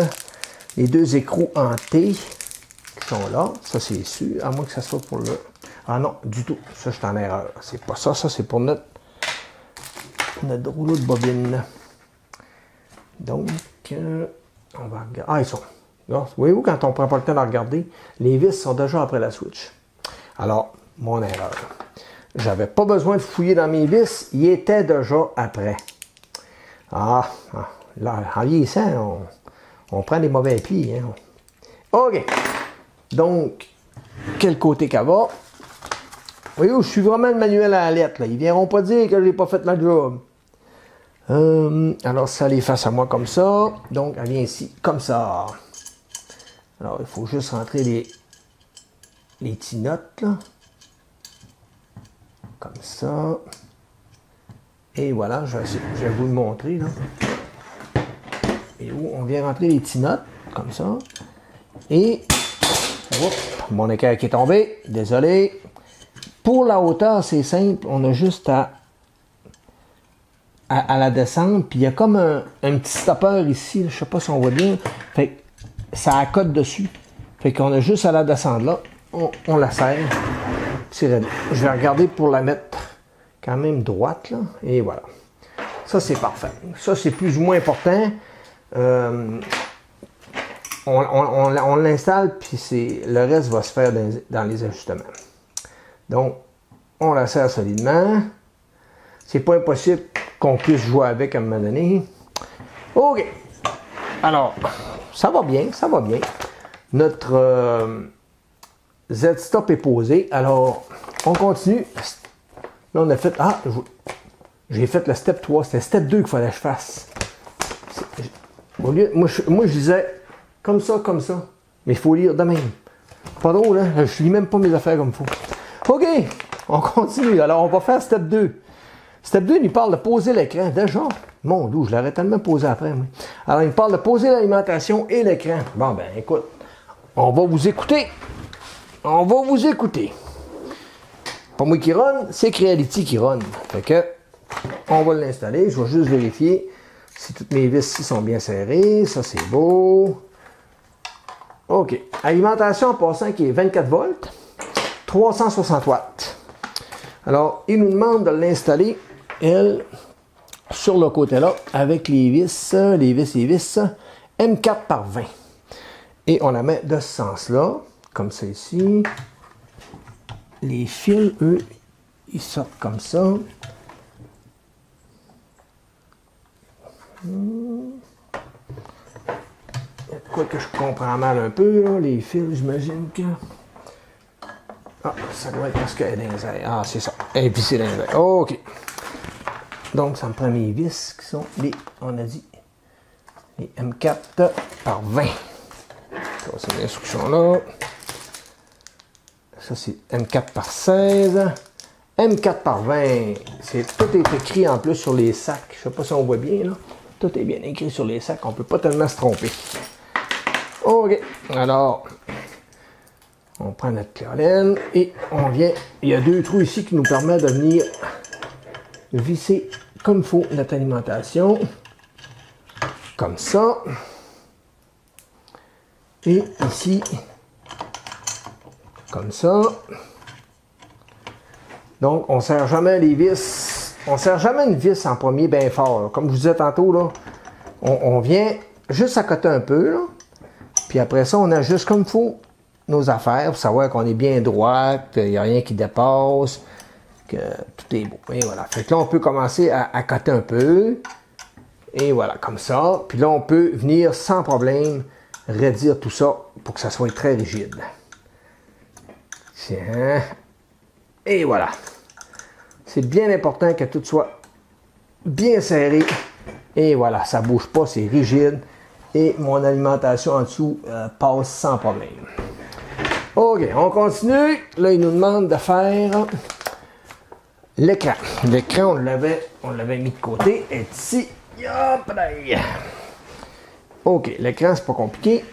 [SPEAKER 1] les deux écrous en T qui sont là. Ça, c'est sûr. À moins que ça soit pour le... Ah non, du tout. Ça, je suis en erreur. C'est pas ça. Ça, c'est pour notre rouleau de bobine. Donc, on va regarder. Ah, ils sont... Voyez-vous, quand on prend pas le temps de regarder, les vis sont déjà après la switch. Alors, mon erreur. J'avais pas besoin de fouiller dans mes vis, ils étaient déjà après. Là, en vieillissant, on prend des mauvais plis. Hein. OK. Donc, quel côté qu'elle va? Voyez-vous, je suis vraiment le manuel à la lettre. Là. Ils ne viendront pas dire que je n'ai pas fait ma job. Alors, ça les face à moi comme ça. Donc, elle vient ici, comme ça. Alors, il faut juste rentrer les petits notes, là. Comme ça. Et voilà, je vais vous le montrer, là. Et où on vient rentrer les petits notes, comme ça. Et, mon équerre qui est tombé, désolé. Pour la hauteur, c'est simple, on a juste à la descendre, puis il y a comme un petit stopper ici, là, je ne sais pas si on voit bien, fait que ça accote dessus, fait qu'on a juste à la descendre là, on la serre, je vais regarder pour la mettre quand même droite, là, et voilà, ça c'est parfait, ça c'est plus ou moins important, on l'installe, puis le reste va se faire dans les ajustements. Donc, on la serre solidement. C'est pas impossible qu'on puisse jouer avec à un moment donné. OK. Alors, ça va bien, ça va bien. Notre Z-stop est posé. Alors, on continue. Là, on a fait... Ah, j'ai fait le step 3. C'était le step 2 qu'il fallait que je fasse. Moi, je disais comme ça. Mais il faut lire de même. Pas drôle, hein? Je lis même pas mes affaires comme il faut. OK, on continue. Alors, on va faire step 2. Step 2, il parle de poser l'écran. Déjà, mon Dieu, je l'aurais tellement posé après. Moi. Alors, il parle de poser l'alimentation et l'écran. Bon, ben, écoute, on va vous écouter. On va vous écouter. Pas moi qui run, c'est Creality qui run. Fait que, on va l'installer. Je vais juste vérifier si toutes mes vis ici sont bien serrées. Ça, c'est beau. OK. Alimentation en passant qui est 24 volts. 360 watts. Alors, il nous demande de l'installer, elle, sur le côté-là, avec les vis M4 par 20. Et on la met de ce sens-là, comme ça ici. Les fils, eux, ils sortent comme ça. Quoi que je comprends mal un peu, là, les fils, j'imagine que... Ah, ça doit être parce qu'elle est dans les airs. Ah, c'est ça. Et puis c'est dans les airs. OK. Donc, ça me prend mes vis qui sont on a dit, les M4 par 20. Ça, c'est l'instruction là. Ça, c'est M4 par 16. M4 par 20. Tout est écrit en plus sur les sacs. Je ne sais pas si on voit bien, là. Tout est bien écrit sur les sacs. On ne peut pas tellement se tromper. OK. Alors... On prend notre chlorène et on vient. Il y a deux trous ici qui nous permettent de venir visser comme il faut notre alimentation. Comme ça. Et ici, comme ça. Donc, on ne serre jamais les vis. On ne serre jamais une vis en premier bien fort. Là. Comme je vous disais tantôt, là, on vient juste à côté un peu. Là. Puis après ça, on ajuste comme il faut nos affaires pour savoir qu'on est bien droit, qu'il n'y a rien qui dépasse, que tout est beau. Et voilà. Fait que là, on peut commencer à coter un peu. Et voilà, comme ça. Puis là, on peut venir sans problème raidir tout ça pour que ça soit très rigide. Tiens. Et voilà. C'est bien important que tout soit bien serré. Et voilà, ça ne bouge pas, c'est rigide. Et mon alimentation en dessous passe sans problème. OK, on continue. Là, il nous demande de faire l'écran. L'écran, on l'avait mis de côté. Et ici, hop là. OK, l'écran, c'est pas compliqué.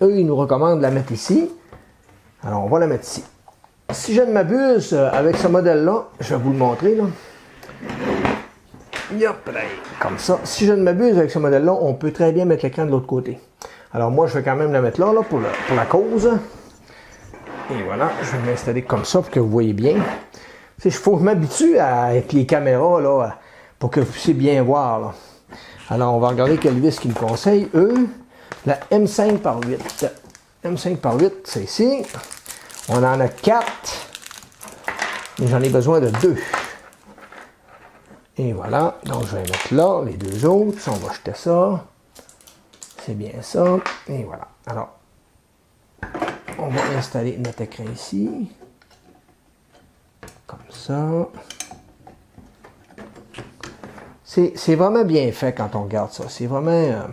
[SPEAKER 1] Eux, ils nous recommandent de la mettre ici. Alors, on va la mettre ici. Si je ne m'abuse, avec ce modèle-là, je vais vous le montrer, là. Yop, comme ça. Si je ne m'abuse, avec ce modèle-là, on peut très bien mettre l'écran de l'autre côté. Alors, moi, je vais quand même la mettre là, pour la cause. Et voilà, je vais m'installer comme ça pour que vous voyez bien. Il faut que je m'habitue avec les caméras, là, pour que vous puissiez bien voir, là. Alors, on va regarder quelle vis qu'ils me conseillent, eux. La M5 par 8. M5 par 8, c'est ici. On en a 4. Mais j'en ai besoin de 2. Et voilà. Donc, je vais mettre là les 2 autres. On va jeter ça. C'est bien ça. Et voilà. Alors, on va installer notre écran ici. Comme ça. C'est vraiment bien fait quand on regarde ça. C'est vraiment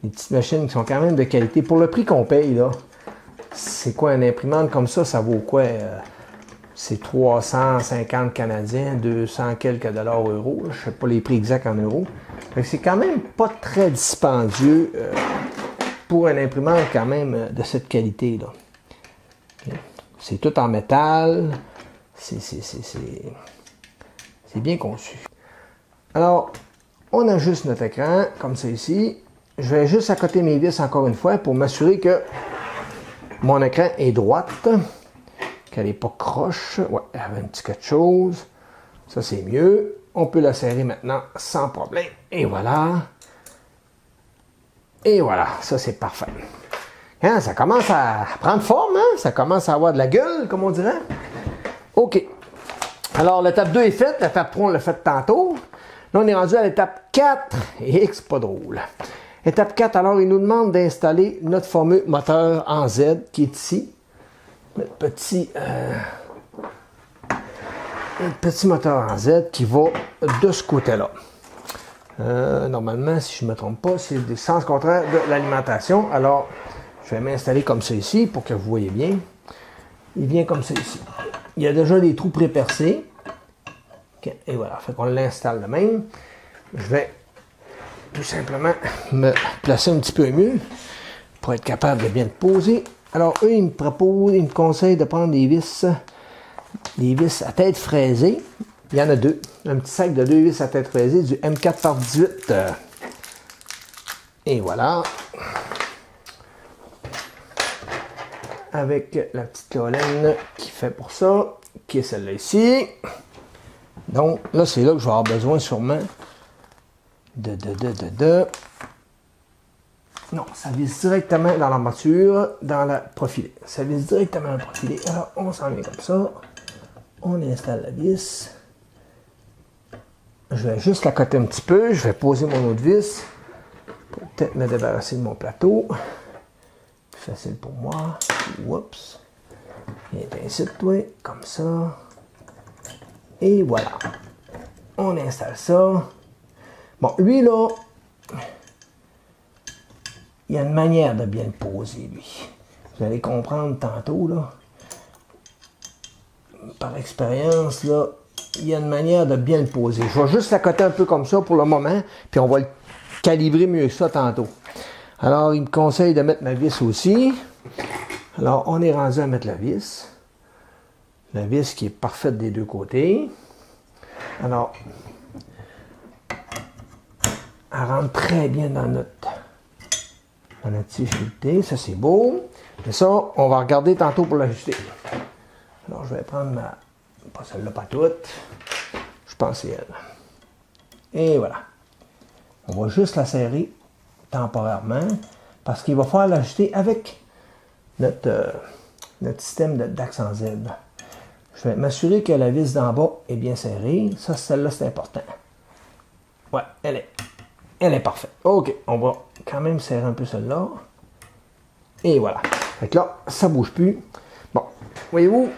[SPEAKER 1] des petites machines qui sont quand même de qualité. Pour le prix qu'on paye, là, c'est quoi une imprimante comme ça? Ça vaut quoi? C'est 350 canadiens, 200 quelques dollars euros. Je ne sais pas les prix exacts en euros. C'est quand même pas très dispendieux pour une imprimante quand même de cette qualité-là. Okay. C'est tout en métal. C'est bien conçu. Alors, on ajuste notre écran, comme ça ici. Je vais juste accoter mes vis encore une fois pour m'assurer que mon écran est droite, qu'elle n'est pas croche. Ouais, elle avait un petit quelque chose. Ça, c'est mieux. On peut la serrer maintenant sans problème. Et voilà. Et voilà, ça, c'est parfait. Hein, ça commence à prendre forme, hein? Ça commence à avoir de la gueule, comme on dirait. OK. Alors, l'étape 2 est faite. L'étape 3, on l'a faite tantôt. Là, on est rendu à l'étape 4. Et c'est pas drôle. Étape 4, alors, il nous demande d'installer notre fameux moteur en Z qui est ici. Notre petit moteur en Z qui va de ce côté-là. Normalement, si je ne me trompe pas, c'est le sens contraire de l'alimentation. Alors, je vais m'installer comme ça ici pour que vous voyez bien. Il vient comme ça ici. Il y a déjà des trous pré-percés. Okay. Et voilà, fait qu'on l'installe de même. Je vais tout simplement me placer un petit peu mieux pour être capable de bien le poser. Alors, eux, ils me conseillent de prendre des vis à tête fraisée. Il y en a 2. Un petit sac de 2 vis à tête fraisée du M4 par 18. Et voilà. Avec la petite colonne qui fait pour ça, qui est celle-là ici. Donc, là, c'est là que je vais avoir besoin sûrement Non, ça vise directement dans l'armature, dans la profilée. Ça vise directement dans la profilée. Alors, on s'en vient comme ça. On installe la vis. Je vais juste la coter un petit peu. Je vais poser mon autre vis pour peut-être me débarrasser de mon plateau. Plus facile pour moi. Oups. Viens ainsi de toi, comme ça. Et voilà. On installe ça. Bon, lui, là, il y a une manière de bien le poser, lui. Vous allez comprendre tantôt, là. Par expérience, là, il y a une manière de bien le poser. Je vais juste l'accoter un peu comme ça pour le moment, puis on va le calibrer mieux que ça tantôt. Alors, il me conseille de mettre ma vis aussi. Alors, on est rendu à mettre la vis. La vis qui est parfaite des deux côtés. Alors, elle rentre très bien dans notre tige sculptée. Ça, c'est beau. Mais ça, on va regarder tantôt pour l'ajuster. Alors, je vais prendre ma... Pas celle-là, pas toute. Je pense que c'est elle. Et voilà. On va juste la serrer temporairement parce qu'il va falloir l'ajuster avec notre système d'axe en Z. Je vais m'assurer que la vis d'en bas est bien serrée. Ça, celle-là, c'est important. Ouais, elle est parfaite. OK, on va quand même serrer un peu celle-là. Et voilà. Fait que là, ça ne bouge plus. Bon, voyez-vous,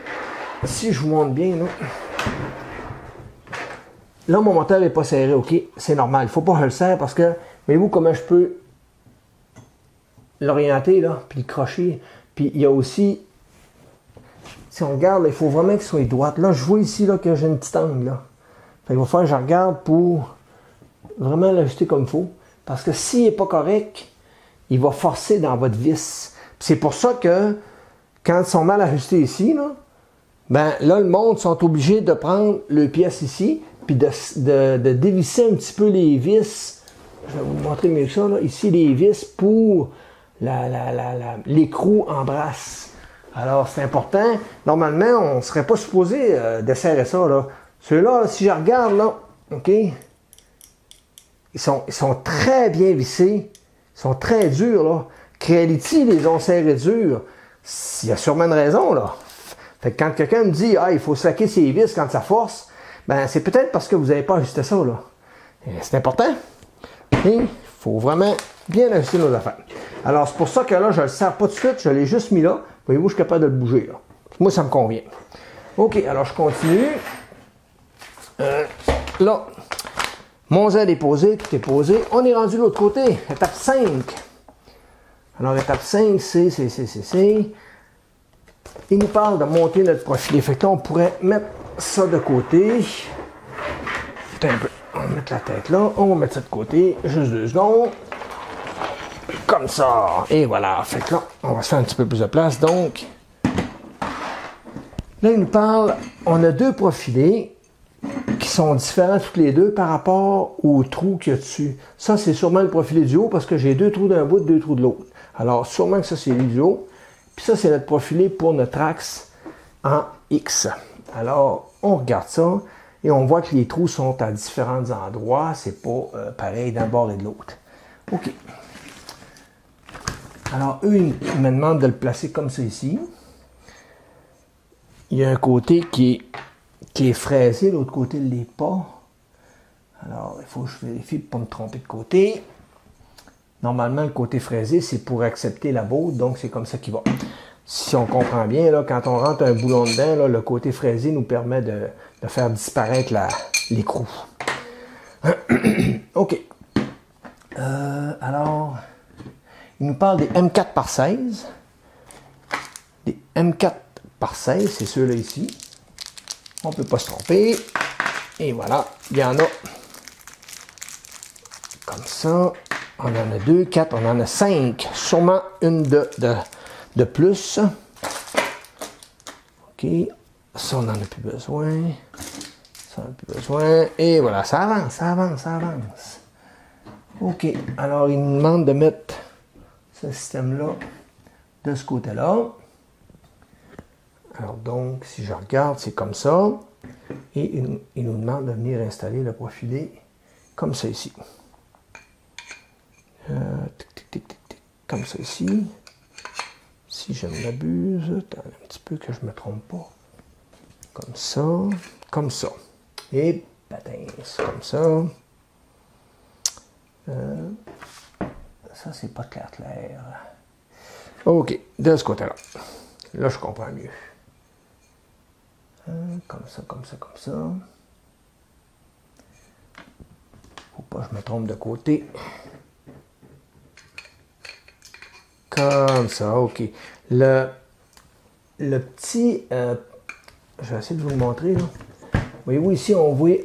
[SPEAKER 1] si je vous montre bien, là, mon moteur n'est pas serré, OK? C'est normal. Il ne faut pas que je le serre parce que, voyez-vous comment je peux l'orienter, là, puis le crocher. Puis il y a aussi, si on regarde, là, il faut vraiment qu'il soit droit. Là, je vois ici là, que j'ai une petite angle, là. Fait qu'il va falloir que je regarde pour vraiment l'ajuster comme il faut. Parce que s'il n'est pas correct, il va forcer dans votre vis. C'est pour ça que quand ils sont mal ajustés ici, là, ben là, le monde sont obligés de prendre le pièce ici, puis de dévisser un petit peu les vis. Je vais vous montrer mieux que ça, là. Ici, les vis pour l'écrou en brasse. Alors, c'est important. Normalement, on ne serait pas supposé desserrer ça, là. Ceux-là, si je regarde, là, OK, ils sont très bien vissés. Ils sont très durs, là. Creality les ont serrés durs. Il y a sûrement une raison, là. Fait que quand quelqu'un me dit, ah, il faut slacker ses vis quand ça force, ben, c'est peut-être parce que vous n'avez pas ajusté ça, là. C'est important. Il faut vraiment bien ajuster nos affaires. Alors, c'est pour ça que là, je ne le sers pas tout de suite, je l'ai juste mis là. Voyez-vous, je suis capable de le bouger, là. Moi, ça me convient. OK, alors je continue. Là, mon zèle est posé, tout est posé. On est rendu de l'autre côté, étape 5. Alors, étape 5, c'est... Il nous parle de monter notre profilé. Fait que là, on pourrait mettre ça de côté. Attends un peu. On va mettre la tête là. On va mettre ça de côté. Juste 2 secondes. Comme ça. Et voilà. Fait que là, on va se faire un petit peu plus de place. Donc, là, il nous parle. On a 2 profilés qui sont différents toutes les deux par rapport au trou qu'il y a dessus. Ça, c'est sûrement le profilé du haut parce que j'ai 2 trous d'un bout, 2 trous de l'autre. Alors, sûrement que ça, c'est lui du haut. Puis ça, c'est notre profilé pour notre axe en X. Alors, on regarde ça et on voit que les trous sont à différents endroits. C'est pas pareil d'un bord et de l'autre. OK. Alors, eux, ils me demandent de le placer comme ça ici. Il y a un côté qui est fraisé, l'autre côté ne l'est pas. Alors, il faut que je vérifie pour ne pas me tromper de côté. Normalement, le côté fraisé, c'est pour accepter la botte, donc c'est comme ça qu'il va. Si on comprend bien, là, quand on rentre un boulon dedans, là, le côté fraisé nous permet de faire disparaître l'écrou. OK. Alors, il nous parle des M4 par 16. Des M4 par 16, c'est ceux-là ici. On ne peut pas se tromper. Et voilà, il y en a comme ça. On en a 2, 4, on en a 5. Sûrement une de plus. OK. Ça, on n'en a plus besoin. Ça, on n'en a plus besoin. Et voilà, ça avance, ça avance, ça avance. OK. Alors, il nous demande de mettre ce système-là de ce côté-là. Alors, donc, si je regarde, c'est comme ça. Et il nous demande de venir installer le profilé comme ça ici. Comme ça ici. Si je ne m'abuse, attends un petit peu que je ne me trompe pas. Comme ça, comme ça. Et patins, comme ça. Ça, c'est pas clair. OK, de ce côté-là. Là, je comprends mieux. Comme ça, comme ça, comme ça. Faut pas que je me trompe de côté. Comme ça, OK. Le petit... je vais essayer de vous le montrer, là. Voyez-vous, ici, on voit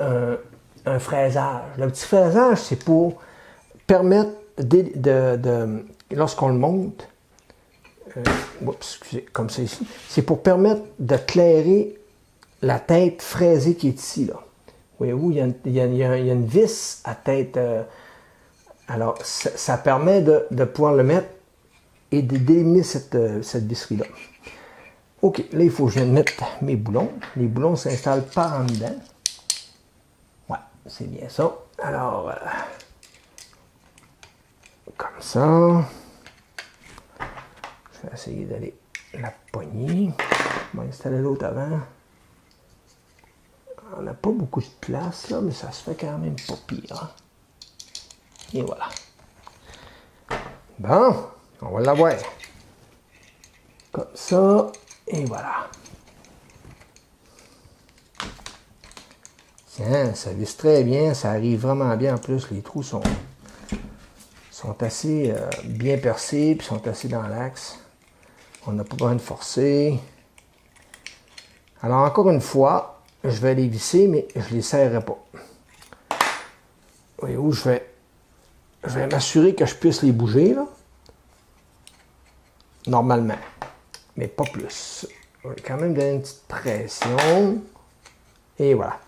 [SPEAKER 1] un fraisage. Le petit fraisage, c'est pour permettre lorsqu'on le monte, excusez, comme ça ici, c'est pour permettre de clairer la tête fraisée qui est ici, là. Voyez-vous, il y a une vis à tête. Alors, ça permet de pouvoir le mettre et d'éliminer cette visserie-là. OK, là, il faut que je vienne mettre mes boulons. Les boulons ne s'installent pas en dedans. Ouais, c'est bien ça. Alors, comme ça. Je vais essayer d'aller la poignée. On va installer l'autre avant. On n'a pas beaucoup de place, là, mais ça se fait quand même pas pire. Hein? Et voilà. Bon, on va l'avoir. Comme ça, et voilà. Tiens, ça visse très bien, ça arrive vraiment bien. En plus, les trous sont assez bien percés, puis sont assez dans l'axe. On n'a pas besoin de forcer. Alors, encore une fois, je vais les visser, mais je ne les serrerai pas. Voyez-vous, je vais m'assurer que je puisse les bouger, là. Normalement. mais pas plus. On va quand même donner une petite pression. Et voilà.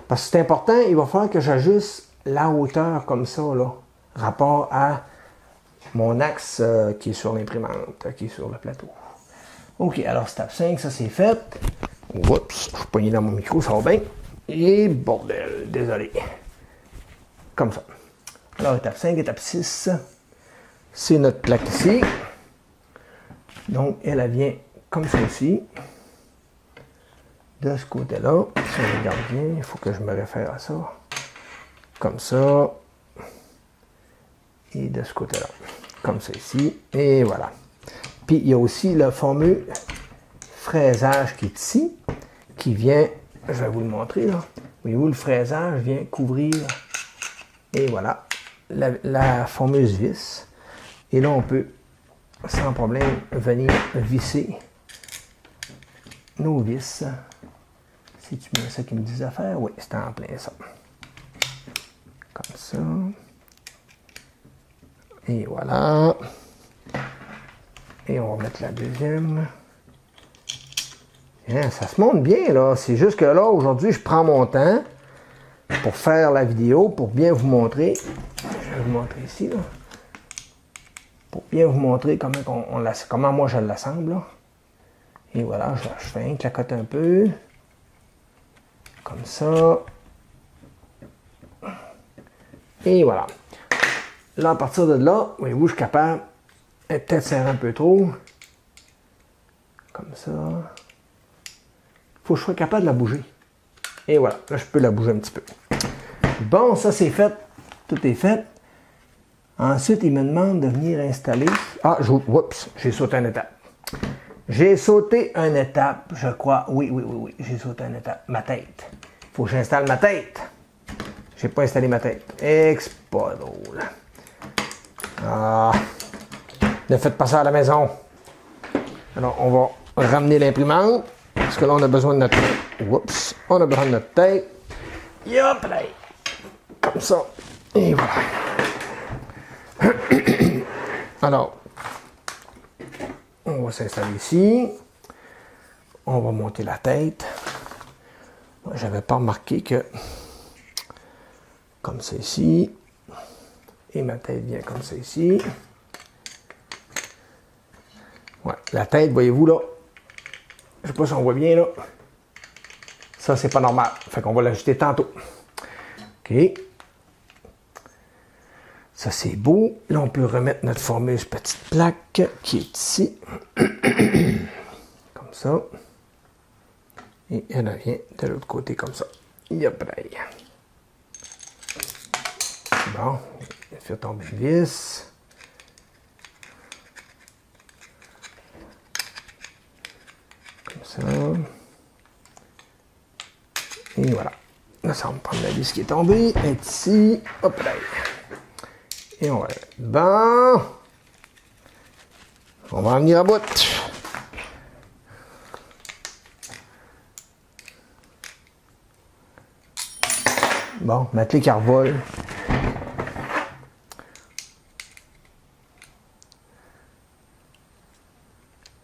[SPEAKER 1] Parce que c'est important, il va falloir que j'ajuste la hauteur comme ça, là, rapport à mon axe qui est sur l'imprimante, qui est sur le plateau. OK, alors étape 5, ça c'est fait. Oups, je suis pogné dans mon micro, ça va bien. Et bordel, désolé. Comme ça. Alors étape 5, étape 6, c'est notre plaque ici. Donc elle vient comme ceci. De ce côté-là, si on regarde bien, il faut que je me réfère à ça. Comme ça. Et de ce côté-là. Comme ça ici. Et voilà. Puis il y a aussi le fameux fraisage qui est ici, qui vient, je vais vous le montrer là. Voyez-vous, le fraisage vient couvrir, et voilà, la fameuse vis. Et là, on peut, sans problème, venir visser nos vis. C'est-tu bien ça qu'ils me disent à faire? Oui, c'est en plein ça. Comme ça. Et voilà. Et on va mettre la deuxième. Hein, ça se monte bien, là. C'est juste que là, aujourd'hui, je prends mon temps pour faire la vidéo, pour bien vous montrer. Je vais vous montrer ici, là. Pour bien vous montrer comment moi je l'assemble, là. Et voilà, je fais un clacote un peu. Comme ça. Et voilà. Là, à partir de là, voyez-vous, je suis capable, elle est peut-être serrée un peu trop. Comme ça. Il faut que je sois capable de la bouger. Et voilà, là, je peux la bouger un petit peu. Bon, ça, c'est fait. Tout est fait. Ensuite, il me demande de venir installer. Ah, oups, j'ai sauté une étape. J'ai sauté une étape, je crois. Oui, j'ai sauté une étape. Ma tête. Il faut que j'installe ma tête. J'ai pas installé ma tête. C'est pas drôle. Ah, ne faites pas ça à la maison. Alors, on va ramener l'imprimante. Parce que là, on a besoin de notre tête. Oups, on a besoin de notre tête. Hop là. Comme ça. Et voilà. Alors, on va s'installer ici. On va monter la tête. Moi, j'avais pas remarqué que comme ça ici. Et ma tête vient comme ça ici. Ouais, la tête, voyez-vous là. Je sais pas si on voit bien là. Ça, c'est pas normal. Fait qu'on va l'ajuster tantôt. OK. Ça, c'est beau. Là, on peut remettre notre fameuse petite plaque qui est ici. Comme ça. Et elle vient de l'autre côté comme ça. Yop là. Bon, je vais faire tomber le vis. Comme ça. Et voilà. Là, ça va me prendre la vis qui est tombée. Elle est ici. Hop là. Et on va la mettre. Bon. On va en venir à bout. Bon, mettre les carvoles.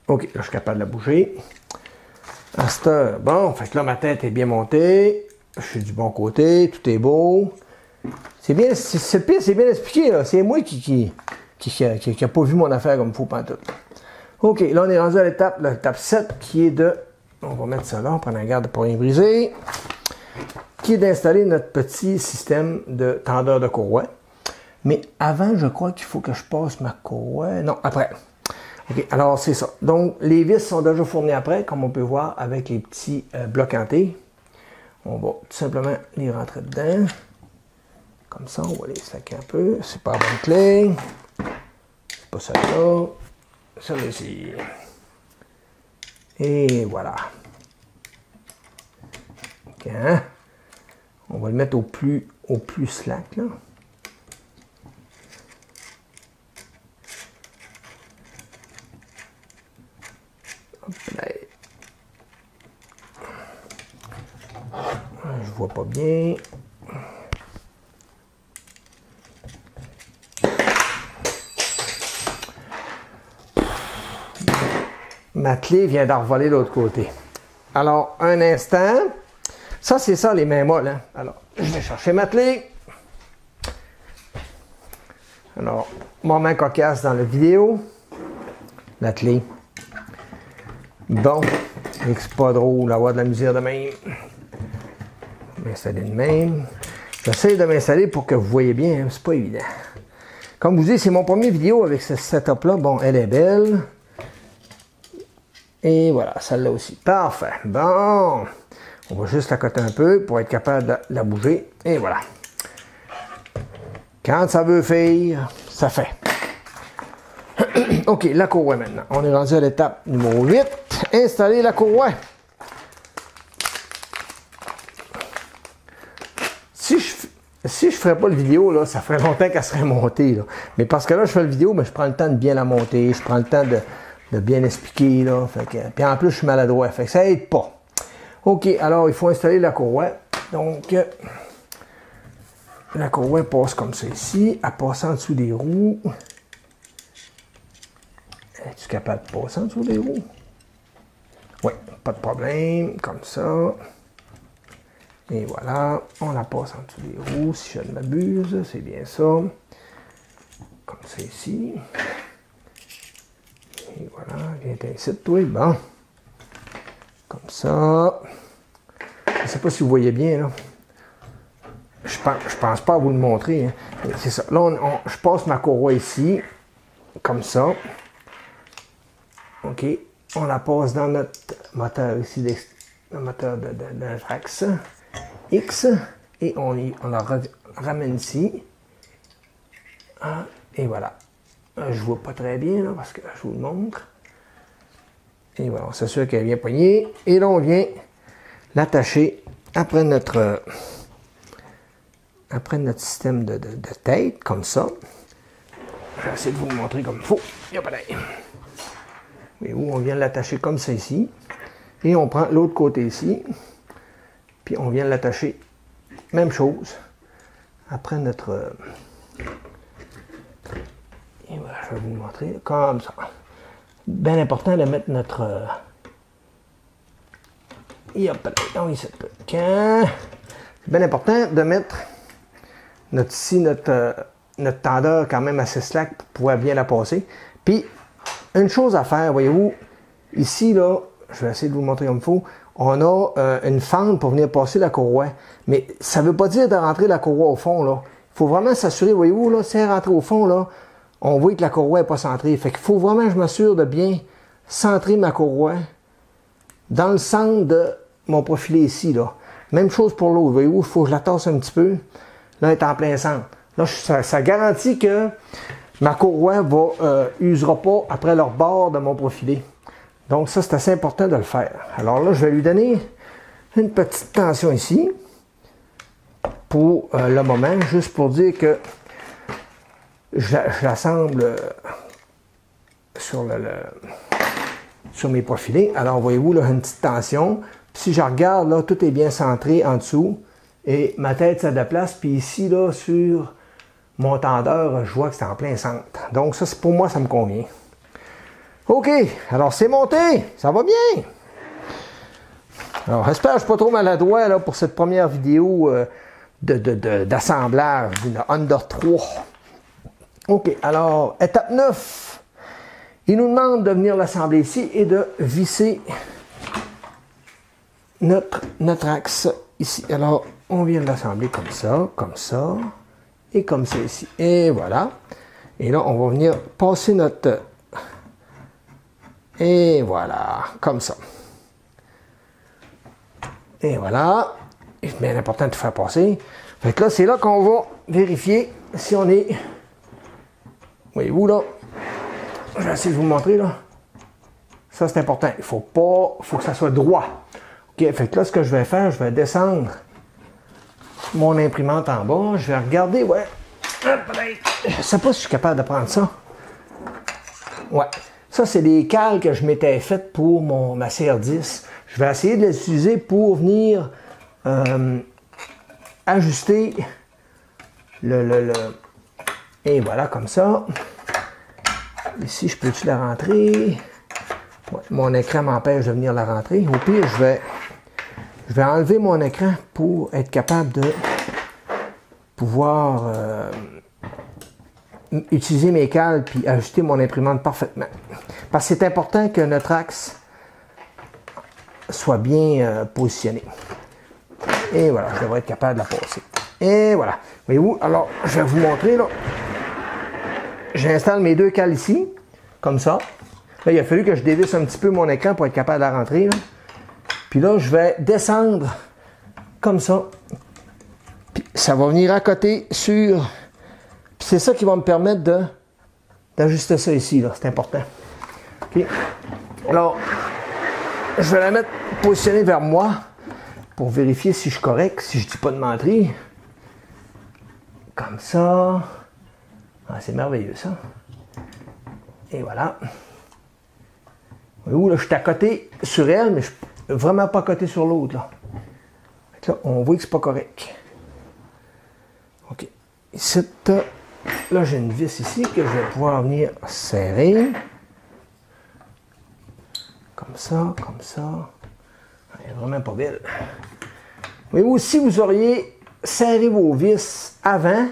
[SPEAKER 1] OK, là, je suis capable de la bouger. À cette heure, bon, fait que là, ma tête est bien montée. Je suis du bon côté, tout est beau. C'est bien, c'est pire, c'est bien expliqué, là. C'est moi qui a pas vu mon affaire comme il faut pantoute. OK, là, on est rendu à l'étape 7, qui est de... On va mettre ça là, on prend la garde pour rien briser. Qui est d'installer notre petit système de tendeur de courroie. Mais avant, je crois qu'il faut que je passe ma courroie. Non, après. OK, alors c'est ça. Donc, les vis sont déjà fournies après, comme on peut voir avec les petits blocs en T. On va tout simplement les rentrer dedans. Comme ça, on va les saquer un peu. C'est pas la bonne clé. C'est pas celle-là. Celle-ci. Et voilà. OK, hein? On va le mettre au plus slack, là. Hop là. Je vois pas bien. ma clé vient d'envoler de l'autre côté. Alors, un instant. Ça, c'est ça, les mains molles. Hein? Alors, je vais chercher ma clé. Alors, moment cocasse dans la vidéo. La clé. Bon, c'est pas drôle d'avoir de la misère de même. M'installer de même. J'essaie de m'installer pour que vous voyez bien, hein? C'est pas évident. Comme vous dites, c'est mon premier vidéo avec ce setup-là. Bon, elle est belle. Et voilà, celle-là aussi. Parfait. Bon, on va juste la coter un peu pour être capable de la bouger. Et voilà. Quand ça veut faire, ça fait. OK, la courroie maintenant. On est rendu à l'étape numéro 8. Installer la courroie. Si je ne ferais pas le vidéo, là, ça ferait longtemps qu'elle serait montée. Là. Mais parce que là, je fais la vidéo, mais je prends le temps de bien la monter. Je prends le temps de bien expliquer. Là. Fait que, puis en plus, je suis maladroit. Fait que ça aide pas. OK, alors il faut installer la courroie. Donc, la courroie passe comme ça ici. Elle passe en dessous des roues. Es-tu capable de passer en dessous des roues? Oui, pas de problème. Comme ça. Et voilà, on la passe en dessous des roues, si je ne m'abuse, c'est bien ça. Comme ça ici. Et voilà, viens ici, toi, bon. Comme ça. Je ne sais pas si vous voyez bien, là. Je pense pas à vous le montrer. Hein. C'est ça. Là, je passe ma courroie ici, comme ça. OK. On la passe dans notre moteur ici, le moteur de l'axe. X, et on la ramène ici. Ah, et voilà. Je vois pas très bien, là, parce que je vous le montre. Et voilà, on s'assure qu'elle est bien poignée. Et là, on vient l'attacher après notre système de tête, comme ça. Je vais essayer de vous le montrer comme il faut. Mais où on vient l'attacher comme ça ici. Et on prend l'autre côté ici. Puis on vient l'attacher, même chose, après notre... Et voilà, je vais vous montrer, comme ça. Bien important de mettre notre... C'est bien important de mettre notre tendeur quand même assez slack pour pouvoir bien la passer. Puis, une chose à faire, voyez-vous, ici, là, je vais essayer de vous montrer comme il faut, on a une fente pour venir passer la courroie. Mais ça ne veut pas dire de rentrer la courroie au fond, là. Il faut vraiment s'assurer, voyez-vous, là, si elle rentre au fond, là, on voit que la courroie n'est pas centrée. Fait qu'il faut vraiment que je m'assure de bien centrer ma courroie dans le centre de mon profilé ici, là. Même chose pour l'autre, voyez-vous, il faut que je la tasse un petit peu. Là, elle est en plein centre. Là, ça garantit que ma courroie ne usera pas après leur bord de mon profilé. Donc ça, c'est assez important de le faire. Alors là, je vais lui donner une petite tension ici pour le moment, juste pour dire que je l'assemble sur mes profilés. Alors, voyez-vous, là, une petite tension. Puis, si je regarde, là, tout est bien centré en dessous et ma tête se déplace. Puis ici, là, sur mon tendeur, je vois que c'est en plein centre. Donc ça, pour moi, ça me convient. OK, alors c'est monté, ça va bien. Alors, j'espère que je ne suis pas trop maladroit là, pour cette première vidéo d'assemblage d'une Honda 3. OK, alors, étape 9. Il nous demande de venir l'assembler ici et de visser notre axe ici. Alors, on vient de l'assembler comme ça, et comme ça ici. Et voilà. Et là, on va venir passer notre... Et voilà, comme ça. Et voilà. C'est bien important de faire passer. Fait que là, c'est là qu'on va vérifier si on est... Voyez-vous là? Je vais essayer de vous montrer là. Ça, c'est important. Il faut que ça soit droit. OK, fait que là, ce que je vais faire, je vais descendre mon imprimante en bas. Je vais regarder, ouais. Je ne sais pas si je suis capable de prendre ça. Ouais. Ça, c'est des cales que je m'étais faites pour ma CR10. Je vais essayer de les utiliser pour venir ajuster et voilà, comme ça. Ici, je peux-tu la rentrer? Ouais, mon écran m'empêche de venir la rentrer. Au pire, je vais enlever mon écran pour être capable de pouvoir utiliser mes cales puis ajuster mon imprimante parfaitement. Parce que c'est important que notre axe soit bien positionné. Et voilà, je devrais être capable de la passer. Et voilà. Voyez-vous, alors, je vais vous montrer, là. J'installe mes deux cales ici, comme ça. Là, il a fallu que je dévisse un petit peu mon écran pour être capable de la rentrer, là. Puis là, je vais descendre comme ça. Puis ça va venir à côté sur... Puis c'est ça qui va me permettre d'ajuster ça ici, là. C'est important. OK. Alors, je vais la mettre positionnée vers moi pour vérifier si je suis correct, si je ne dis pas de menterie. Comme ça. Ah, c'est merveilleux, ça. Et voilà. Voyez-vous, là, je suis à côté sur elle, mais je suis vraiment pas à côté sur l'autre, là. Là, on voit que c'est pas correct. OK. Ici, là, j'ai une vis ici que je vais pouvoir venir serrer. Comme ça, comme ça. Elle est vraiment pas belle. Voyez-vous, si vous auriez serré vos vis avant,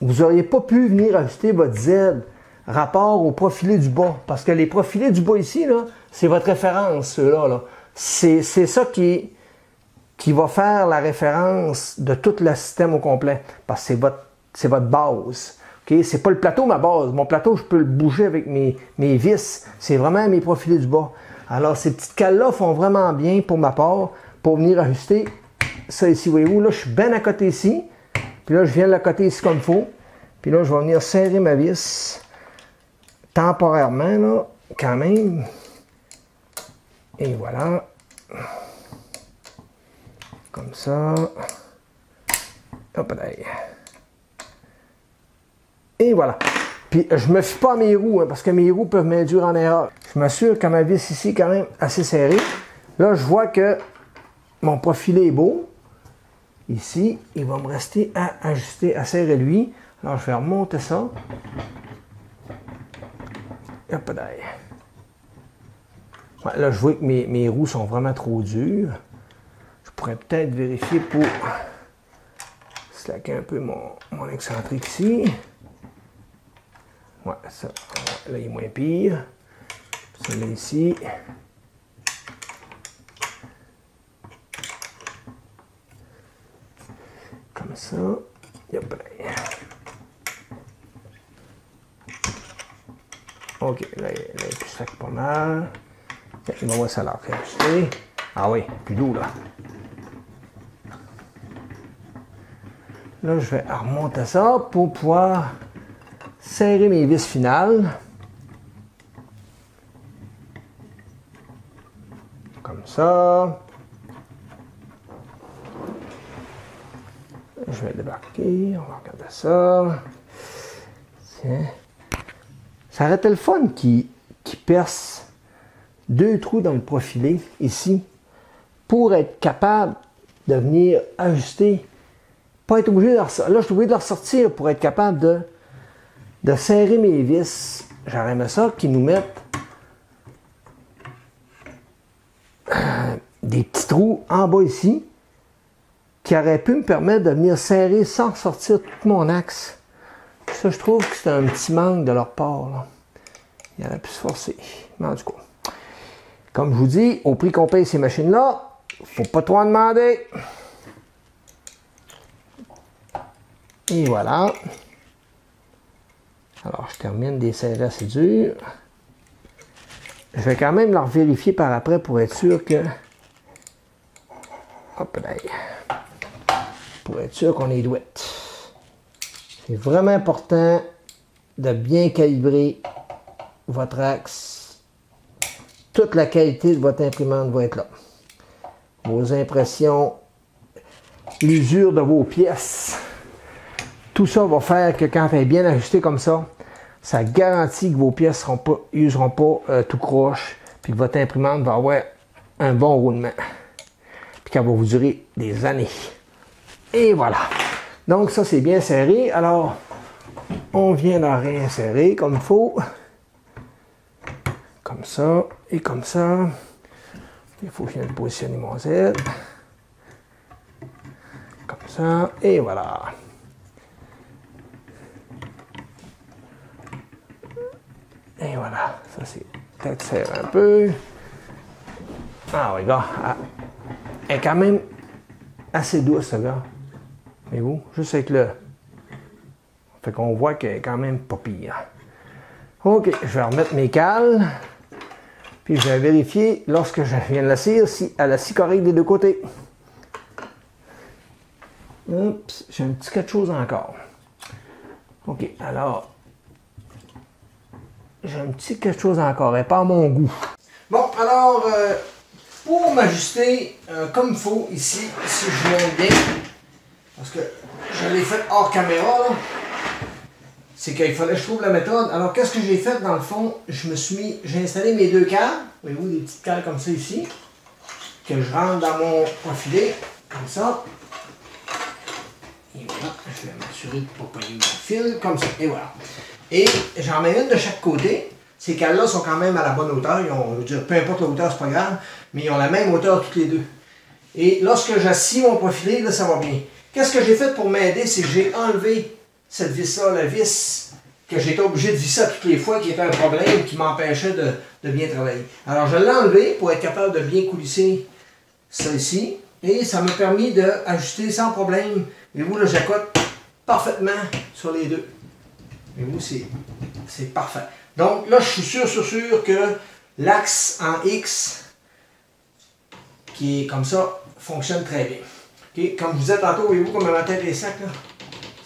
[SPEAKER 1] vous n'auriez pas pu venir ajuster votre Z rapport au profilé du bas. Parce que les profilés du bas ici, là, c'est votre référence, ceux-là. Là. C'est ça qui va faire la référence de tout le système au complet. Parce que c'est votre base. Okay? C'est pas le plateau, ma base. Mon plateau, je peux le bouger avec mes vis. C'est vraiment mes profilés du bas. Alors, ces petites cales-là font vraiment bien pour ma part, pour venir ajuster ça ici. Voyez-vous, là, je suis bien à côté ici. Puis là, je viens de la côté ici comme il faut. Puis là, je vais venir serrer ma vis temporairement, là, quand même. Et voilà. Comme ça. Hop là. Et voilà. Puis je me fie pas à mes roues, hein, parce que mes roues peuvent m'induire en erreur. Je m'assure que ma vis ici est quand même assez serrée. Là, je vois que mon profilé est beau. Ici, il va me rester à ajuster, à serrer lui. Alors, je vais remonter ça. Hop là. Ouais, là, je vois que mes roues sont vraiment trop dures. Je pourrais peut-être vérifier pour slacker un peu mon excentrique ici. Ouais, ça, là, il est moins pire. Celui-là ici. Comme ça. Yep. OK, là, il est plus sec pas mal. Il va voir ça là. Ah oui, plus doux là. Là, je vais remonter ça pour pouvoir serrer mes vis finales. Comme ça. Je vais débarquer, on va regarder ça. Tiens. Ça aurait été le fun qui perce 2 trous dans le profilé, ici, pour être capable de venir ajuster. Pas être obligé de ressortir. Là, je suis obligé de le ressortir pour être capable de serrer mes vis. J'aurais aimé ça qu'ils nous mettent des petits trous en bas ici qui auraient pu me permettre de venir serrer sans ressortir tout mon axe. Ça, je trouve que c'est un petit manque de leur part. Là. Il aurait pu se forcer. Mais en tout cas, comme je vous dis, au prix qu'on paye ces machines-là, il ne faut pas trop en demander. Et voilà. Alors, je termine des serrés assez durs. Je vais quand même leur vérifier par après pour être sûr que... Hop là. Pour être sûr qu'on est douette. C'est vraiment important de bien calibrer votre axe. Toute la qualité de votre imprimante va être là. Vos impressions, l'usure de vos pièces. Tout ça va faire que quand elle est bien ajustée comme ça, ça garantit que vos pièces n'useront pas tout croche, puis que votre imprimante va avoir un bon roulement. Puis qu'elle va vous durer des années. Et voilà. Donc ça c'est bien serré. Alors, on vient la réinsérer comme il faut. comme ça et comme ça. Il faut que je vienne positionner mon Z. Comme ça, et voilà. Et voilà, ça c'est peut-être serré un peu. Ah oui, gars, elle est quand même assez douce, gars. Mais vous, juste avec le... Fait qu'on voit qu'elle est quand même pas pire. Ok, je vais remettre mes cales. Puis je vais vérifier, lorsque je viens de la cire, si elle a scie correcte des deux côtés. Oups, j'ai un petit quelque chose encore. Ok, alors... J'ai un petit quelque chose encore, et pas à mon goût. Bon, alors, pour m'ajuster comme il faut ici, si je monte bien, parce que je l'ai fait hors caméra, là, c'est qu'il fallait que je trouve la méthode. Alors, qu'est-ce que j'ai fait dans le fond? J'ai installé mes deux cales, voyez-vous, des petites cales comme ça ici, que je rentre dans mon profilé, comme ça. Et voilà, je vais m'assurer de ne pas pogner mon fil, comme ça, et voilà. Et j'en mets une de chaque côté. Ces cales-là sont quand même à la bonne hauteur. Ils ont, je veux dire, peu importe la hauteur, c'est pas grave, mais ils ont la même hauteur toutes les deux. Et lorsque j'assis mon profilé, là, ça va bien. Qu'est-ce que j'ai fait pour m'aider? C'est que j'ai enlevé cette vis-là, la vis que j'étais obligé de visser toutes les fois, qui était un problème, qui m'empêchait de bien travailler. Alors, je l'ai enlevé pour être capable de bien coulisser ça ici. Et ça m'a permis d'ajuster sans problème. Et vous, là, j'accote parfaitement sur les deux. Et vous, c'est parfait. Donc là, je suis sûr que l'axe en X, qui est comme ça, fonctionne très bien. Okay? Comme je vous disais tantôt, voyez-vous comme ma tête est sec, là?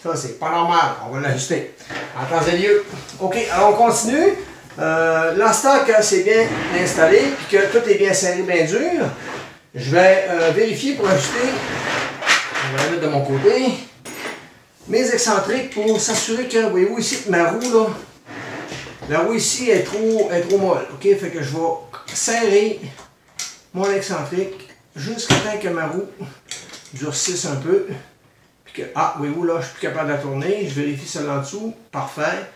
[SPEAKER 1] Ça, c'est pas normal. On va l'ajuster. En temps et lieu. OK, alors on continue. L'instant que c'est bien installé, puis que tout est bien serré, bien dur, je vais vérifier pour ajuster. On va la mettre de mon côté. Mes excentriques pour s'assurer que, voyez-vous ici, ma roue, là, la roue ici est trop molle. OK? Fait que je vais serrer mon excentrique jusqu'à temps que ma roue durcisse un peu. Puis que, ah, voyez-vous, là, je suis plus capable de la tourner. Je vérifie celle en dessous. Parfait.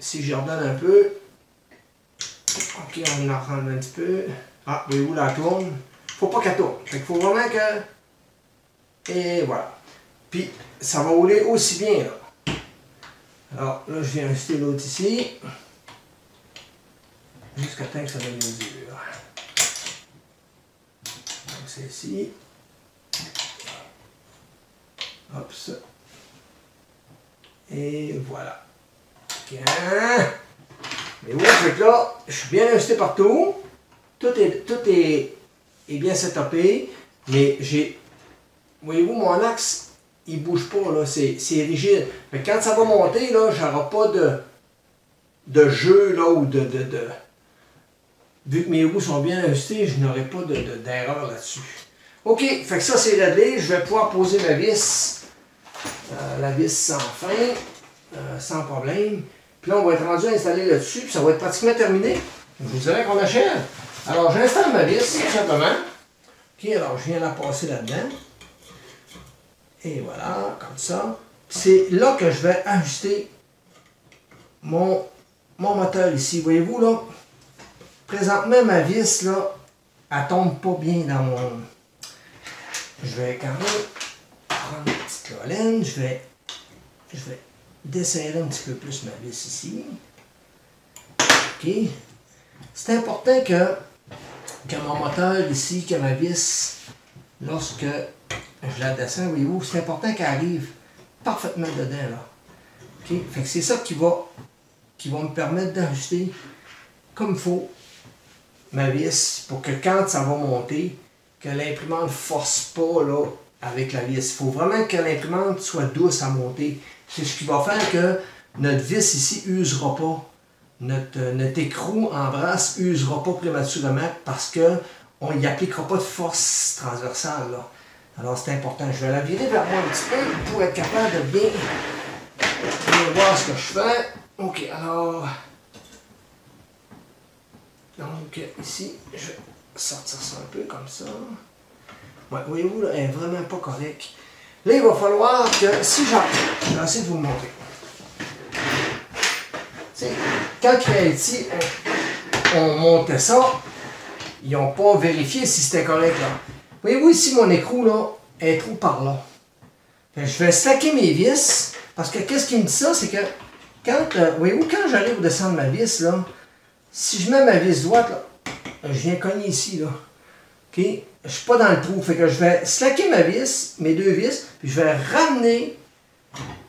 [SPEAKER 1] Si j'y redonne un peu. OK, on en prend un petit peu. Ah, voyez-vous, la tourne. Faut pas qu'elle tourne. Fait qu'il faut vraiment que... Et voilà. Puis, ça va rouler aussi bien, là. Alors, là, je viens ajuster l'autre ici. Jusqu'à temps que ça devienne dur. Donc, c'est ici. Hop, ça. Et voilà. Bien. Mais ouais, fait que là, je suis bien ajusté partout. Tout est bien setupé. Mais j'ai... Voyez-vous, mon axe... Il ne bouge pas, là, c'est rigide. Mais quand ça va monter, là, j'aurai pas de jeu, là, ou Vu que mes roues sont bien ajustées, je n'aurai pas d'erreur là-dessus. OK, fait que ça, c'est réglé. Je vais pouvoir poser ma vis. La vis sans fin, sans problème. Puis là, on va être rendu installé là-dessus, puis ça va être pratiquement terminé. Je vous dirais qu'on achève. Alors, j'installe ma vis, tout simplement. OK, alors, je viens la passer là-dedans. Et voilà, comme ça. C'est là que je vais ajuster mon moteur ici. Voyez-vous, là, présentement, ma vis, là, elle tombe pas bien dans mon... Je vais quand même prendre une petite colline. Je vais desserrer un petit peu plus ma vis ici. OK. C'est important que mon moteur ici, que ma vis, lorsque... je la descends, voyez-vous, c'est important qu'elle arrive parfaitement dedans, là. OK? Fait que c'est ça qui va me permettre d'ajuster comme il faut ma vis pour que quand ça va monter, que l'imprimante ne force pas, là, avec la vis. Il faut vraiment que l'imprimante soit douce à monter. C'est ce qui va faire que notre vis ici usera pas. Notre écrou en brasse usera pas prématurément parce qu'on n'y appliquera pas de force transversale, là. Alors c'est important. Je vais la virer vers moi un petit peu pour être capable de bien voir ce que je fais. OK, alors... Donc ici, je vais sortir ça un peu comme ça. Ouais, voyez-vous, là, elle est vraiment pas correcte. Là, il va falloir que si j'en... Je vais essayer de vous le montrer. T'sais, quand il est ici, on montait ça, ils n'ont pas vérifié si c'était correct là. Voyez-vous ici mon écrou là est trop par là. Fait que je vais slacker mes vis parce que qu'est-ce qui me dit ça, c'est que quand, voyez-vous, quand j'arrive au descendre ma vis là, si je mets ma vis droite là, je viens cogner ici là. Ok, je suis pas dans le trou, fait que je vais slacker ma vis, mes deux vis, puis je vais ramener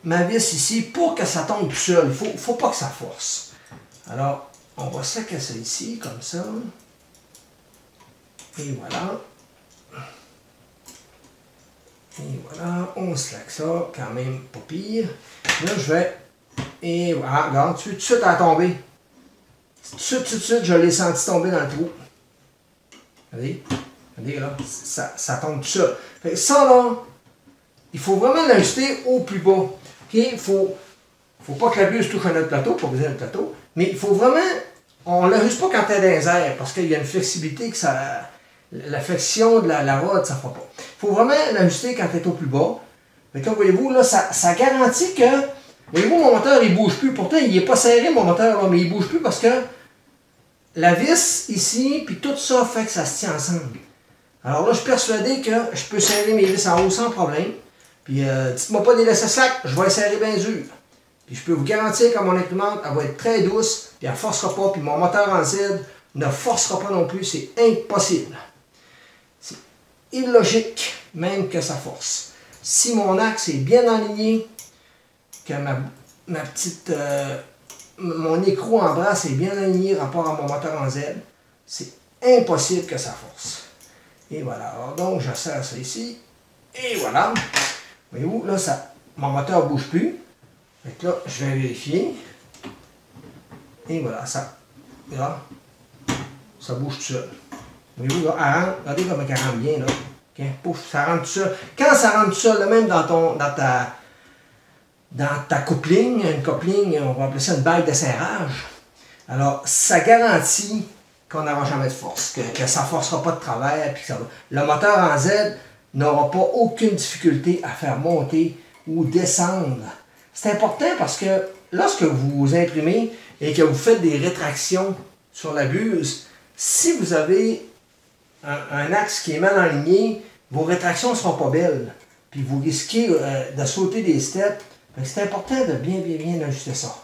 [SPEAKER 1] ma vis ici pour que ça tombe tout seul. Faut pas que ça force. Alors, on va slacker ça ici, comme ça. Et voilà. Et voilà, on slack ça, quand même pas pire. Là, je vais... Et voilà, regarde, tout de suite, elle a tombé. Tout de suite, je l'ai senti tomber dans le trou. Regardez. Regardez, là, ça tombe tout seul. Fait que ça, là, il faut vraiment l'ajuster au plus bas. Il faut pas que la buse touche à notre plateau, pas besoin de notre plateau, mais il faut vraiment, on ne l'ajuste pas quand elle est dans les airs, parce qu'il y a une flexibilité que ça, la flexion de la rod, ça ne fera pas. Il faut vraiment l'ajuster quand elle est au plus bas. Mais là, voyez-vous, là, ça garantit que, voyez-vous, mon moteur, il ne bouge plus. Pourtant, il n'est pas serré, mon moteur, là, mais il ne bouge plus parce que la vis ici, puis tout ça fait que ça se tient ensemble. Alors là, je suis persuadé que je peux serrer mes vis en haut sans problème. Puis, dites-moi pas de les laisser slack, je vais les serrer bien dur. Puis, je peux vous garantir que mon imprimante, elle va être très douce, puis elle ne forcera pas, puis mon moteur en Z ne forcera pas non plus, c'est impossible. C'est illogique, même que ça force. Si mon axe est bien aligné, que ma petite... mon écrou en brasse est bien aligné rapport à mon moteur en Z, c'est impossible que ça force. Et voilà, alors donc, je serre ça ici, et voilà. Voyez-vous, là, mon moteur ne bouge plus. Fait que là, je vais vérifier. Et voilà, ça bouge tout seul. Voyez-vous, là, elle rentre, regardez comme elle rentre bien, là. Okay? Pouf, ça rentre tout seul. Quand ça rentre tout seul, là, même dans ta coupling, une coupling, on va appeler ça une bague de serrage, alors, ça garantit qu'on n'aura jamais de force, que ça ne forcera pas de travers, puis que le moteur en Z n'aura pas aucune difficulté à faire monter ou descendre. C'est important parce que lorsque vous imprimez et que vous faites des rétractions sur la buse, si vous avez un axe qui est mal aligné, vos rétractions ne seront pas belles. Puis vous risquez de sauter des steps. C'est important de bien ajuster ça.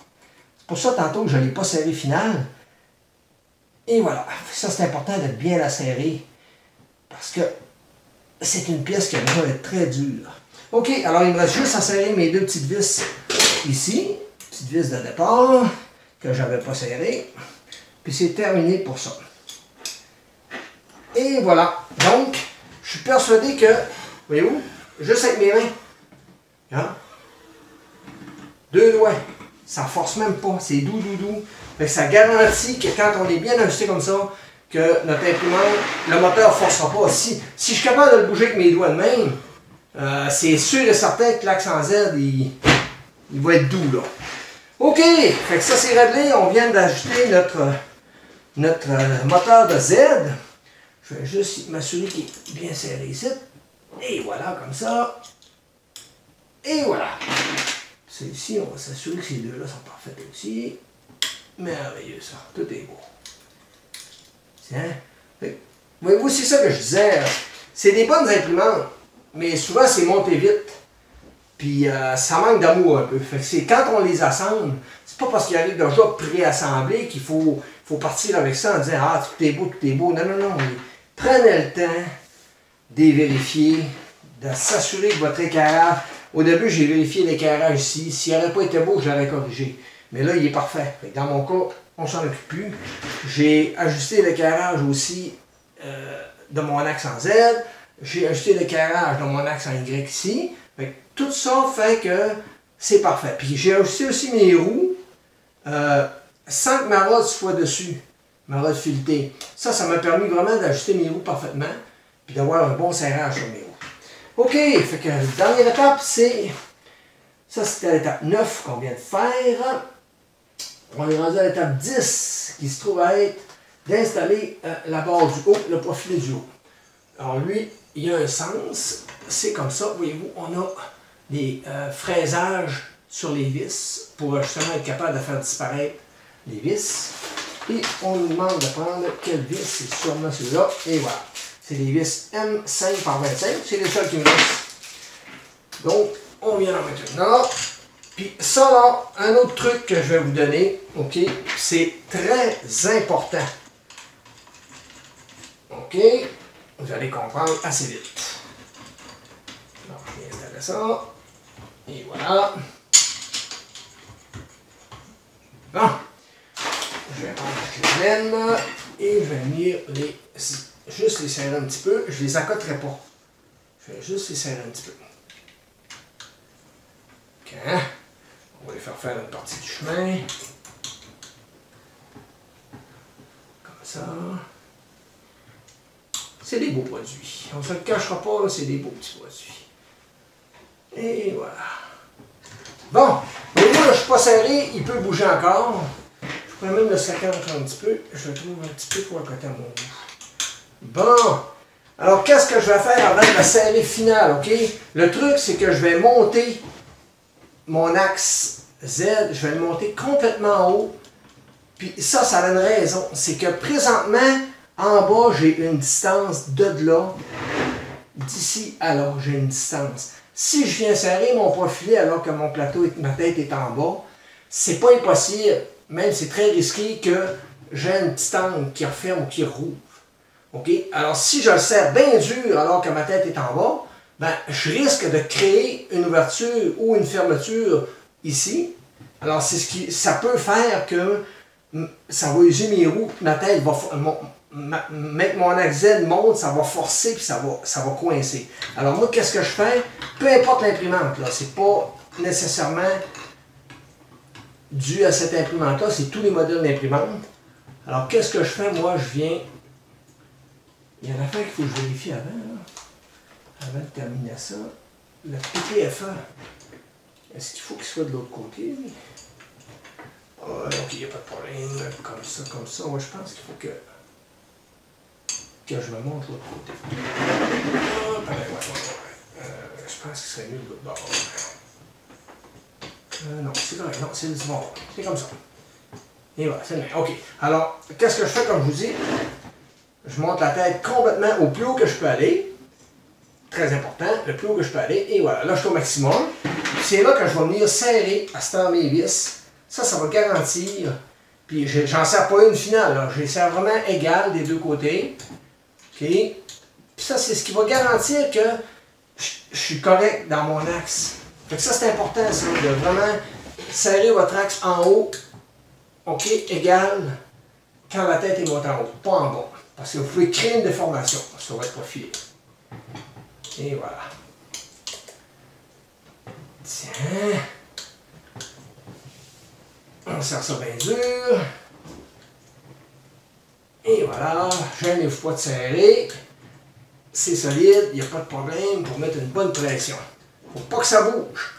[SPEAKER 1] C'est pour ça tantôt que je ne l'ai pas serré final. Et voilà, ça c'est important de bien la serrer parce que c'est une pièce qui a besoin d'être très dure. Ok, alors il me reste juste à serrer mes deux petites vis ici. Petite vis de départ que je n'avais pas serrée. Puis c'est terminé pour ça. Et voilà. Donc, je suis persuadé que, voyez-vous, juste avec mes mains, hein, deux doigts, ça force même pas, c'est doux. Fait que ça garantit que quand on est bien ajusté comme ça, que notre imprimante, le moteur ne forcera pas. Si je suis capable de le bouger avec mes doigts de même, c'est sûr et certain que l'axe en Z, il va être doux là. Ok, fait que ça c'est réglé, on vient d'ajuster notre moteur de Z. Je vais juste m'assurer qu'il est bien serré ici. Et voilà, comme ça. Et voilà. Ici, on va s'assurer que ces deux-là sont parfaits aussi. Merveilleux ça, tout est beau. Tiens. Voyez-vous, c'est ça que je disais. C'est des bonnes imprimantes, mais souvent c'est monté vite. Puis ça manque d'amour un peu. Fait que c'est quand on les assemble, c'est pas parce qu'il arrive déjà préassemblé qu'il faut partir avec ça en disant ah tout est beau. Non. Prenez le temps de vérifier, de s'assurer que votre éclairage. Au début, j'ai vérifié l'éclairage ici. S'il n'aurait pas été beau, je l'aurais corrigé. Mais là, il est parfait. Fait que dans mon cas, on s'en occupe plus. J'ai ajusté l'éclairage aussi de mon axe en Z. J'ai ajusté l'éclairage de mon axe en Y ici. Fait que tout ça fait que c'est parfait. Puis j'ai ajusté aussi mes roues sans que ma rod soit dessus. Ma rod filetée. Ça m'a permis vraiment d'ajuster mes roues parfaitement. Puis d'avoir un bon serrage sur mes roues. OK, fait que la dernière étape, c'est... Ça, c'était l'étape 9 qu'on vient de faire. On est rendu à l'étape 10, qui se trouve à être d'installer la barre du haut, le profilet du haut. Alors lui, il y a un sens. C'est comme ça, voyez-vous, on a des fraisages sur les vis pour justement être capable de faire disparaître les vis. Et on nous demande de prendre quelle vis, c'est sûrement celui-là. Et voilà. C'est des vis M5 par 25. C'est les seuls qui me restent. Donc, on vient en mettre une là. Puis ça là, un autre truc que je vais vous donner, ok, c'est très important. Ok, vous allez comprendre assez vite. Donc, je vais installer ça. Et voilà. Bon. Je vais prendre la clé et je vais venir juste les serrer un petit peu. Je les accoterai pas. Je vais juste les serrer un petit peu. Ok. On va les faire une partie du chemin. Comme ça. C'est des beaux produits. On ne se le cachera pas, là, c'est des beaux petits produits. Et voilà. Bon, mais moi, là, je ne suis pas serré, il peut bouger encore. Je pourrais même le saquer encore un petit peu. Je le trouve un petit peu pour à côté à mon bout. Bon. Alors, qu'est-ce que je vais faire avant de la serrer finale, ok? Le truc, c'est que je vais monter mon axe Z, je vais le monter complètement en haut. Puis ça a une raison. C'est que présentement, en bas, j'ai une distance de là. D'ici à là, j'ai une distance. Si je viens serrer mon profilet alors que mon plateau, ma tête est en bas, c'est pas impossible, même c'est très risqué que j'ai une petite angle qui referme ou qui rouvre. OK? Alors si je le serre bien dur alors que ma tête est en bas, ben, je risque de créer une ouverture ou une fermeture ici. Alors c'est ce qui, ça peut faire que ça va user mes roues, ma tête va... Mettre mon axe Z monte, ça va forcer puis ça va coincer. Alors moi, qu'est-ce que je fais? Peu importe l'imprimante, là, c'est pas nécessairement dû à cette imprimante-là, c'est tous les modèles d'imprimante. Alors qu'est-ce que je fais? Moi, je viens... Il y a une affaire qu'il faut que je vérifie avant, là. Avant de terminer ça. Le PPFA, est-ce qu'il faut qu'il soit de l'autre côté? Ok, il n'y a pas de problème. Comme ça. Moi, je pense qu'il faut que je me montre l'autre côté. Je pense qu'il serait mieux de l'autre bord. Non, c'est correct. Non, c'est bon. C'est comme ça. Et voilà, c'est bien. OK. Alors, qu'est-ce que je fais comme je vous dis? Je monte la tête complètement au plus haut que je peux aller. Très important, le plus haut que je peux aller. Et voilà, là, je suis au maximum. C'est là que je vais venir serrer à ce temps mes vis. Ça va garantir. Puis, j'en sers pas une finale. Je les sers vraiment égales des deux côtés. OK? Puis ça, c'est ce qui va garantir que je suis correct dans mon axe. Fait que ça, c'est important, ça, de vraiment serrer votre axe en haut, OK, égal, quand la tête est montée en haut, pas en bas. Parce que vous pouvez créer une déformation sur votre profil. Et voilà. Tiens. On serre ça bien dur. Et voilà, gênez-vous pas de serrer. C'est solide, il n'y a pas de problème pour mettre une bonne pression. Il ne faut pas que ça bouge.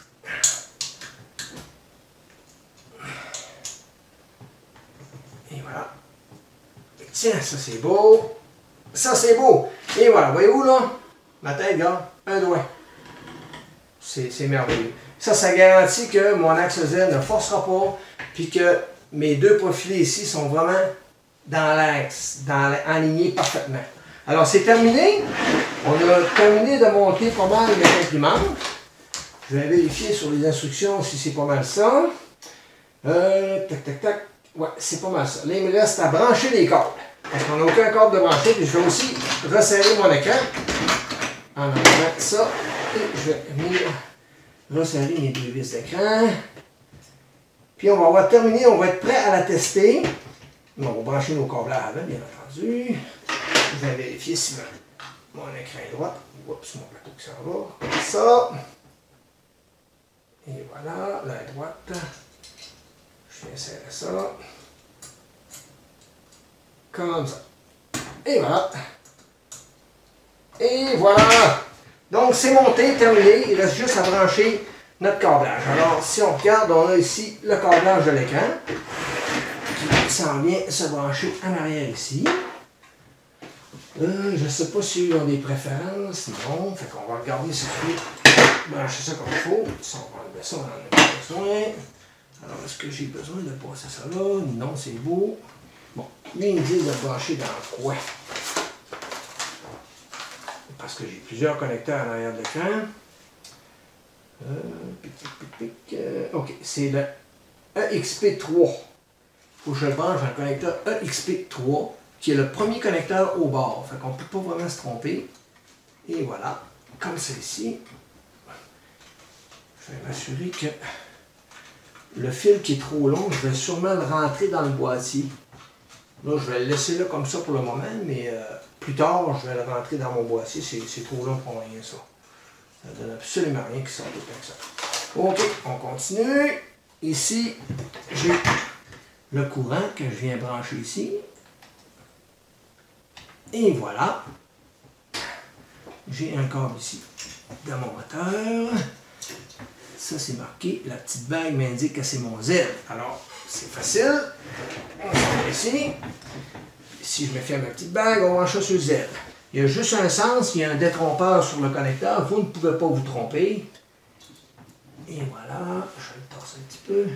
[SPEAKER 1] Et voilà. Tiens, ça c'est beau. Ça c'est beau. Et voilà, voyez-vous là? Ma tête, regarde, un doigt. C'est merveilleux. Ça garantit que mon axe Z ne forcera pas, puis que mes deux profilés ici sont vraiment dans l'axe, alignés parfaitement. Alors, c'est terminé. On a terminé de monter pas mal les imprimantes. Je vais vérifier sur les instructions si c'est pas mal ça. Tac. Ouais, c'est pas mal ça. Là, il me reste à brancher les câbles. Parce qu'on n'a aucun câble de brancher. Puis je vais aussi resserrer mon écran. En enlevant ça. Et je vais venir resserrer mes deux vis d'écran. Puis on va avoir terminé. On va être prêt à la tester. On va brancher nos câblages avant, bien entendu. Je vais vérifier si mon écran est droit. Oups, mon plateau qui s'en va. Comme ça. Et voilà, là à droite. Je viens serrer ça. Comme ça. Et voilà. Et voilà. Donc c'est monté, terminé. Il reste juste à brancher notre câblage. Alors si on regarde, on a ici le câblage de l'écran qui s'en vient se brancher en arrière ici. Je ne sais pas s'ils ont des préférences. Non. Fait qu'on va regarder si je peux brancher ça comme il faut. Si on va enlever ça, on en a besoin. Alors, est-ce que j'ai besoin de passer ça là? Non, c'est beau. Bon, lui, il me dit de le brancher dans quoi? Parce que j'ai plusieurs connecteurs à l'arrière de l'écran. OK, c'est le EXP3. Il faut que je le branche dans le connecteur EXP3, qui est le premier connecteur au bord. Fait qu'on ne peut pas vraiment se tromper. Et voilà, comme celle-ci. Je vais m'assurer que le fil qui est trop long, je vais sûrement le rentrer dans le boîtier. Là, je vais le laisser là comme ça pour le moment, mais plus tard, je vais le rentrer dans mon boîtier. C'est trop long pour rien, ça. Ça ne donne absolument rien qui sort de ça. OK, on continue. Ici, j'ai le courant que je viens brancher ici. Et voilà. J'ai un câble ici dans mon moteur. Ça, c'est marqué. La petite bague m'indique que c'est mon Z. Alors, c'est facile. On va ici. Si je me fie à ma petite bague, on branche ça sur Z. Il y a juste un sens, il y a un détrompeur sur le connecteur. Vous ne pouvez pas vous tromper. Et voilà. Je vais le tasser un petit peu.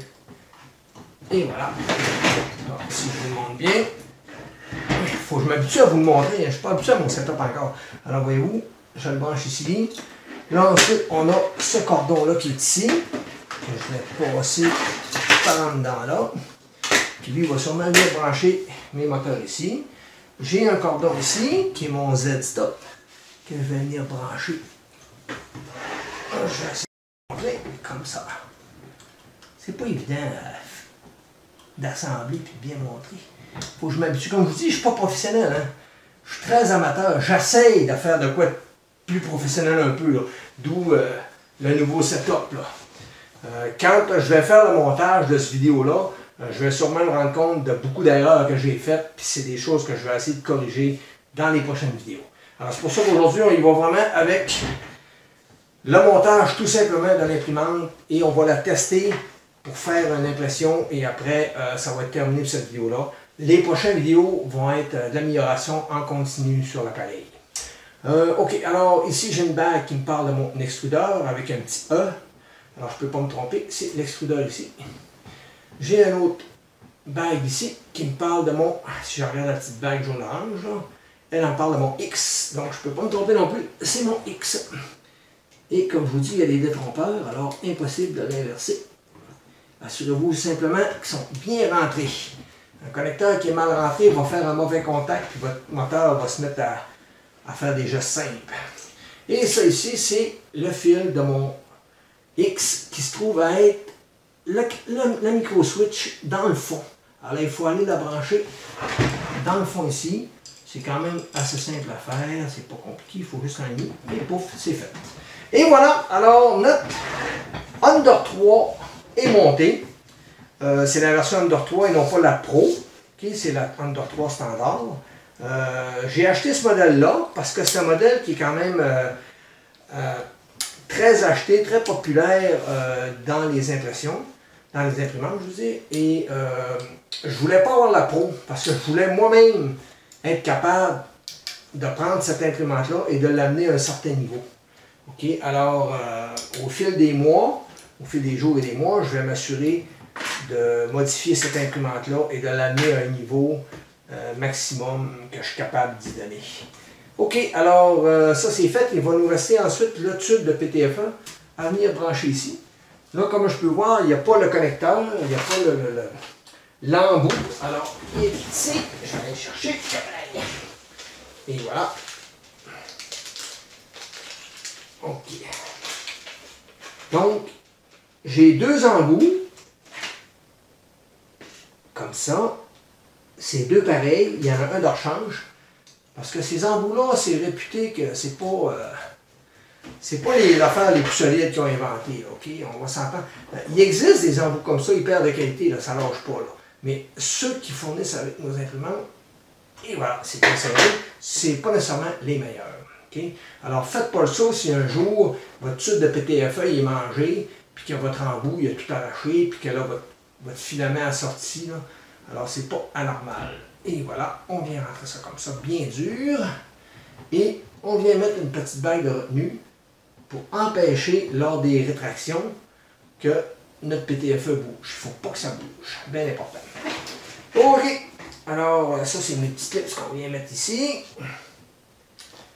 [SPEAKER 1] Et voilà. Alors, si je vous le montre bien. Il faut que je m'habitue à vous le montrer. Je ne suis pas habitué à mon setup encore. Alors, voyez-vous, je le branche ici. Là, ensuite, on a ce cordon-là qui est ici. Que je vais passer par en dedans là. Puis lui, il va sûrement venir brancher mes moteurs ici. J'ai un cordon ici, qui est mon Z-stop, que je vais venir brancher. Je vais essayer de montrer comme ça. C'est pas évident d'assembler et de bien montrer. Faut que je m'habitue. Comme je vous dis, je ne suis pas professionnel. Hein? Je suis très amateur. J'essaye de faire de quoi de plus professionnel un peu. D'où le nouveau setup. Quand je vais faire le montage de cette vidéo-là, je vais sûrement me rendre compte de beaucoup d'erreurs que j'ai faites, puis c'est des choses que je vais essayer de corriger dans les prochaines vidéos. Alors c'est pour ça qu'aujourd'hui, on y va vraiment avec le montage tout simplement de l'imprimante et on va la tester pour faire une impression et après, ça va être terminé pour cette vidéo-là. Les prochaines vidéos vont être de l'amélioration en continu sur l'appareil. OK, alors ici j'ai une bague qui me parle de mon extrudeur avec un petit E. Alors je ne peux pas me tromper, c'est l'extrudeur ici. J'ai une autre bague ici qui me parle de mon, si je regarde la petite bague jaune-orange, elle en parle de mon X, donc je ne peux pas me tromper non plus, c'est mon X. Et comme je vous dis, il y a des détrompeurs, alors impossible de l'inverser. Assurez-vous simplement qu'ils sont bien rentrés. Un connecteur qui est mal rentré va faire un mauvais contact, puis votre moteur va se mettre à faire des gestes simples. Et ça ici, c'est le fil de mon X qui se trouve à être le micro-switch dans le fond. Alors là, il faut aller la brancher dans le fond ici. C'est quand même assez simple à faire, c'est pas compliqué, il faut juste un nid, et pouf, c'est fait. Et voilà, alors notre Under 3 est monté. C'est la version Under 3 et non pas la Pro. Okay, c'est la Under 3 standard. J'ai acheté ce modèle-là parce que c'est un modèle qui est quand même très acheté, très populaire dans les impressions, dans les imprimantes, je vous dis. Et je voulais pas avoir la Pro parce que je voulais moi-même être capable de prendre cette imprimante-là et de l'amener à un certain niveau. OK? Alors, au fil des mois, au fil des jours et des mois, je vais m'assurer de modifier cette imprimante-là et de l'amener à un niveau maximum que je suis capable d'y donner. OK, alors ça c'est fait. Il va nous rester ensuite le tube de PTFE à venir brancher ici. Là, comme je peux voir, il n'y a pas le connecteur, il n'y a pas l'embout. Alors, il est ici. Je vais aller chercher. Et voilà. OK. Donc, j'ai deux embouts. Comme ça. C'est deux pareils. Il y en a un de rechange. Parce que ces embouts-là, c'est réputé que c'est pas les affaires les plus solides qu'ils ont inventées. OK? On va s'entendre. Il existe des embouts comme ça, hyper de qualité, là, ça ne lâche pas. Là. Mais ceux qui fournissent avec nos imprimantes, et voilà, c'est pas nécessairement les meilleurs. Okay? Alors, faites pas le saut si un jour, votre tube de PTFE est mangé, puis que votre embout il a tout arraché, puis que là, votre filament a sorti. Là. Alors, c'est pas anormal. Et voilà, on vient rentrer ça comme ça, bien dur. Et on vient mettre une petite bague de retenue pour empêcher, lors des rétractions, que notre PTFE bouge. Il ne faut pas que ça bouge. Bien important. OK. Alors, ça, c'est mes petits clips qu'on vient mettre ici.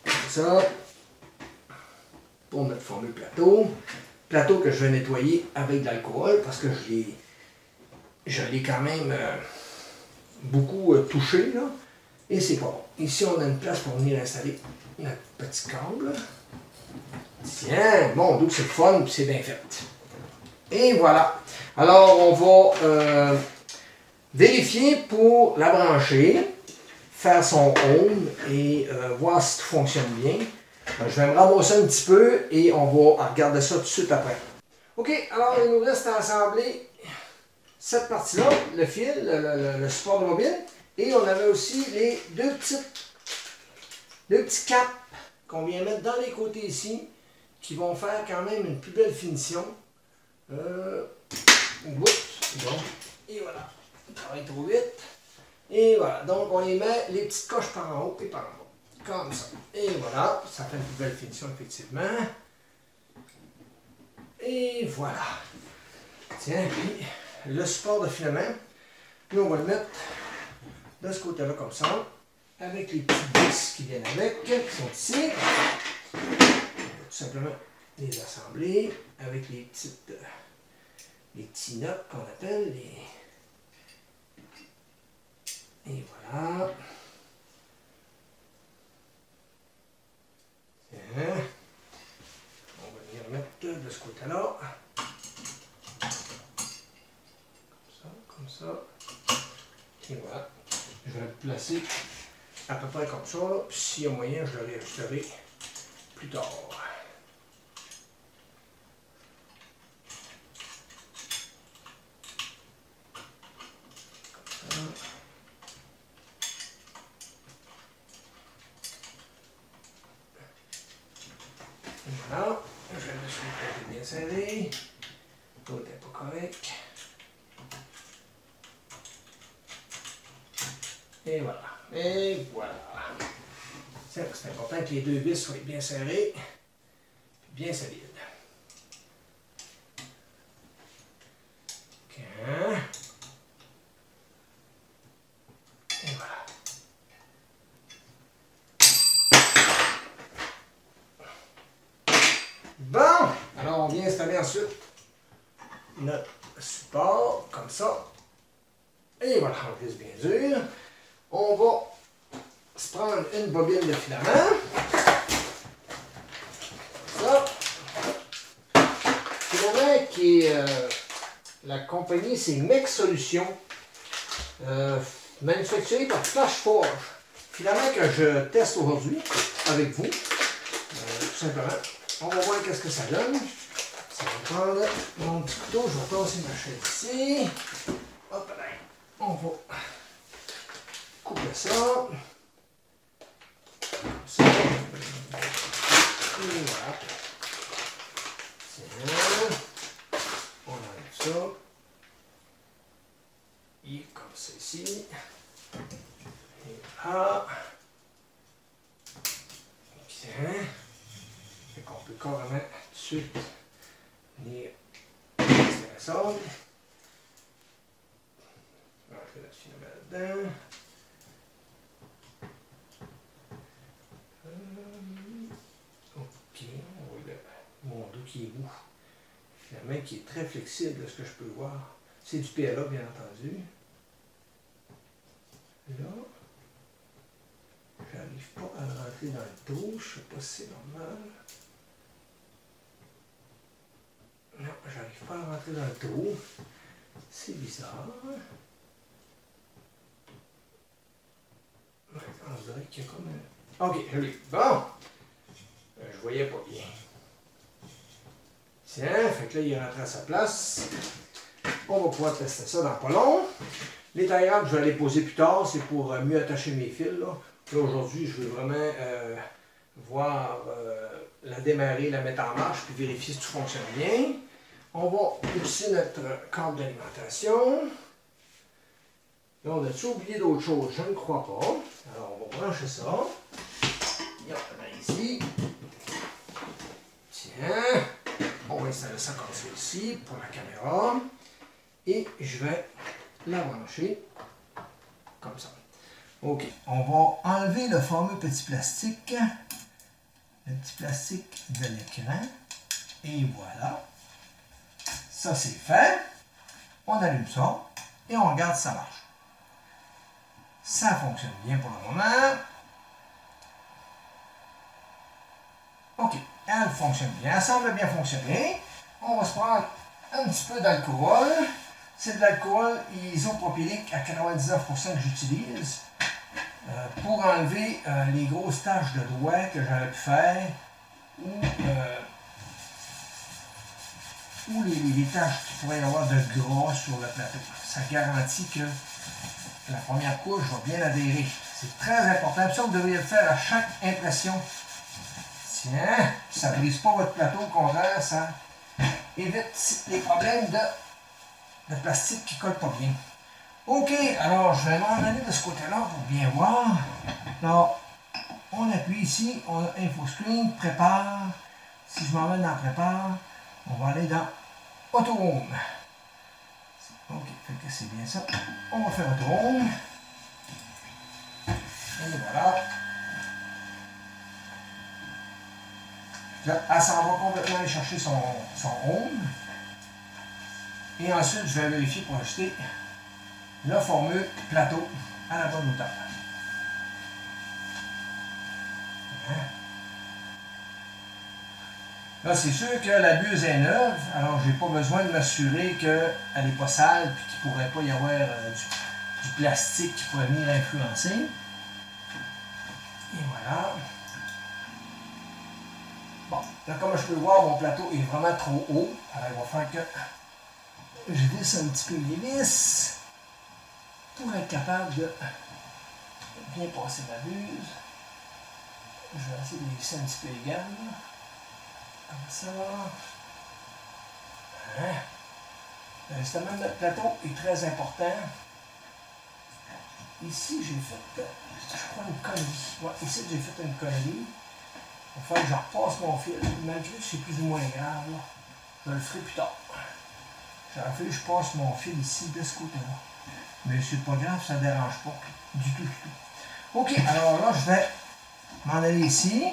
[SPEAKER 1] Comme ça. Pour notre fameux plateau. Plateau que je vais nettoyer avec de l'alcool parce que je l'ai quand même beaucoup touché, là. Et c'est pas bon. Ici, on a une place pour venir installer notre petit câble. Tiens, bon, donc c'est le fun, puis c'est bien fait. Et voilà. Alors, on va vérifier pour la brancher, faire son home et voir si tout fonctionne bien. Je vais me ramasser un petit peu et on va regarder ça tout de suite après. OK, alors il nous reste à assembler cette partie-là, le fil, le support de mobile. Et on avait aussi les deux petits caps qu'on vient mettre dans les côtés ici, qui vont faire quand même une plus belle finition. Oups, bon, et voilà, ça va être trop vite. Et voilà, donc on les met, les petites coches par en haut et par en bas, comme ça. Et voilà, ça fait une plus belle finition effectivement. Et voilà. Tiens, puis le support de filament, nous on va le mettre de ce côté-là comme ça, avec les petits vis qui viennent avec, qui sont ici. On va tout simplement les assembler avec les petits notes qu'on appelle les... Et voilà. Tiens. On va venir mettre de ce côté-là. Comme ça. Et voilà. Je vais le placer à peu près comme ça. Puis s'il y a moyen, je le réajouterai plus tard. Comme ça. Voilà. Je vais le souhaiter bien serré. Tout n'est pas correct. Et voilà. Et voilà. C'est important que les deux vis soient bien serrées et bien solides. OK. Et voilà. Bon! Alors, on vient installer ensuite notre support, comme ça. Et voilà, on vise bien dur. On va se prendre une bobine de filament. Ça. Filament qui est... la compagnie, c'est Mec Solutions. Manufacturé par Flash Forge. Filament que je teste aujourd'hui avec vous. Tout simplement. On va voir qu'est-ce que ça donne. Ça va prendre mon petit couteau. Je vais passer ma chaise ici. Hop là. On va couper ça. Comme ça. Et voilà. Tiens. On enlève ça. Et comme ça ici. Et là. Bien. Fait qu'on peut carrément tout de suite venir installer ça. On va mettre notre filament là-dedans. Ok, on voit mon dos qui est mou. Filament qui est très flexible de ce que je peux voir. C'est du PLA bien entendu. Là, j'arrive pas à rentrer dans le trou, je sais pas si c'est normal. Non, j'arrive pas à rentrer dans le trou. C'est bizarre. On dirait qu'il y a comme un... Ok, je l'ai. Bon! Je voyais pas bien. Tiens, fait que là, il est rentré à sa place. On va pouvoir tester ça dans pas long. Les tailles-rades, je vais les poser plus tard, c'est pour mieux attacher mes fils. Là, aujourd'hui, je veux vraiment voir la démarrer, la mettre en marche, puis vérifier si tout fonctionne bien. On va pousser notre câble d'alimentation. Là, on a-tu oublié d'autres choses? Je ne crois pas. Alors, on va brancher ça. Et on va mettre ici. Tiens. On va installer ça comme ça ici pour la caméra. Et je vais la brancher comme ça. OK, on va enlever le fameux petit plastique, le petit plastique de l'écran, et voilà. Ça, c'est fait. On allume ça, et on regarde si ça marche. Ça fonctionne bien pour le moment. OK, elle fonctionne bien, elle semble bien fonctionner. On va se prendre un petit peu d'alcool. C'est de l'alcool isopropylique à 99% que j'utilise pour enlever les grosses taches de doigts que j'aurais pu faire ou les taches qu'il pourrait y avoir de gras sur le plateau. Ça garantit que la première couche va bien adhérer. C'est très important. Ça, vous devriez le faire à chaque impression. Tiens, ça ne brise pas votre plateau, au contraire, ça évite les problèmes de plastique qui ne colle pas bien. OK, alors je vais m'en aller de ce côté-là pour bien voir. Alors, on appuie ici, on a Info Screen, Prépare. Si je m'en vais dans Prépare, on va aller dans Auto Home. OK, fait que c'est bien ça. On va faire Auto Home. Et voilà. Là, elle s'en va complètement aller chercher son Home. Et ensuite, je vais vérifier pour acheter le fameux plateau à la bonne hauteur. Là, c'est sûr que la buse est neuve, alors je n'ai pas besoin de m'assurer qu'elle n'est pas sale et qu'il ne pourrait pas y avoir du plastique qui pourrait venir influencer. Et voilà. Bon, là, comme je peux le voir, mon plateau est vraiment trop haut. Alors, il va falloir que je visse un petit peu les vis pour être capable de bien passer ma buse. Je vais essayer de les visser un petit peu également. Comme ça. Hein? Justement, notre plateau est très important. Ici, j'ai fait, je crois, une connerie. Ouais, ici, j'ai fait une connerie. Il va falloir que je repasse mon fil. Malgré que c'est plus ou moins grave, là, je le ferai plus tard. J'aurais fallu que je passe mon fil ici, de ce côté-là. Mais c'est pas grave, ça ne dérange pas. Du tout, du tout. OK, alors là, je vais m'en aller ici.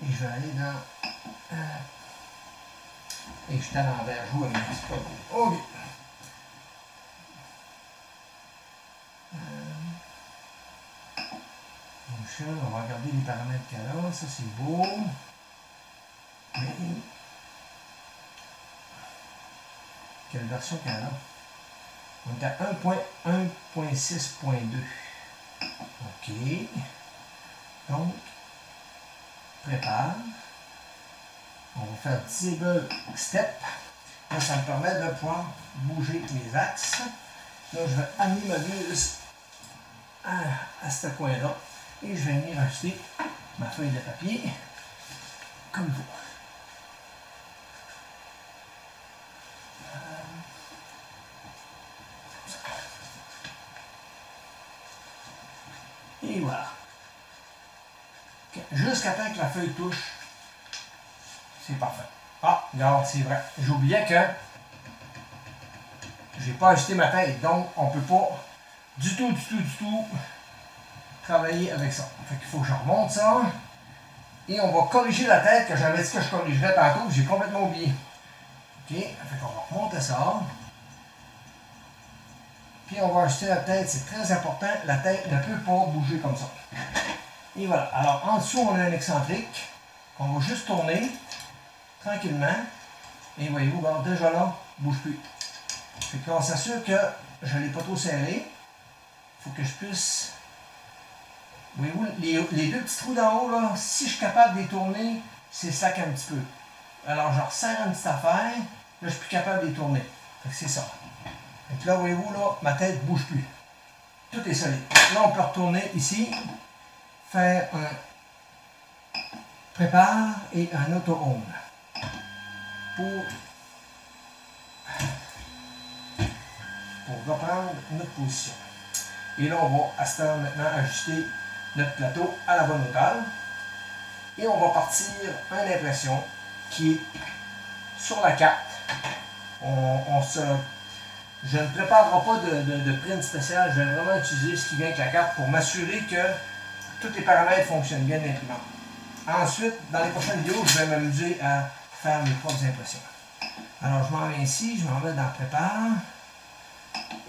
[SPEAKER 1] Et je vais aller dans... et je suis à l'envers, je vois bien, c'est pas beau. OK. On va regarder les paramètres qu'elle a. Ça, c'est beau. Mais... quelle version qu'elle a? On est à 1.1.6.2. OK. Donc, prépare. On va faire Disable Step. Là, ça me permet de pouvoir bouger les axes. Là, je vais amener ma buse à ce coin-là. Et je vais venir acheter ma feuille de papier comme vous. Et voilà. Jusqu'à temps que la feuille touche, c'est parfait. Ah, regarde, c'est vrai. J'oubliais que j'ai pas ajusté ma tête, donc on ne peut pas du tout travailler avec ça. Fait qu'il faut que je remonte ça. Et on va corriger la tête que j'avais dit que je corrigerais tantôt, j'ai complètement oublié. OK, fait qu'on va remonter ça. Puis on va ajuster la tête, c'est très important. La tête ne peut pas bouger comme ça. Et voilà. Alors en dessous, on a un excentrique qu'on va juste tourner tranquillement. Et voyez-vous, bon, déjà là, bouge plus. Fait qu'on s'assure que je ne l'ai pas trop serré. Il faut que je puisse... voyez-vous, les deux petits trous d'en haut, là, si je suis capable de les tourner, c'est sac un petit peu. Alors je resserre une petite affaire, là je suis plus capable de les tourner. Fait que c'est ça. Fait que là, voyez-vous, là, ma tête ne bouge plus. Tout est solide. Là, on peut retourner ici, faire un prépare et un auto-home. Pour reprendre notre position. Et là, on va à ce temps maintenant ajuster notre plateau à la bonne hauteur. Et on va partir une impression qui est sur la carte. On se je ne préparerai pas de print spécial. Je vais vraiment utiliser ce qui vient avec la carte pour m'assurer que tous les paramètres fonctionnent bien d'imprimante. Ensuite, dans les prochaines vidéos, je vais m'amuser à faire mes propres impressions. Alors, je m'en vais ici, je m'en vais dans Prépare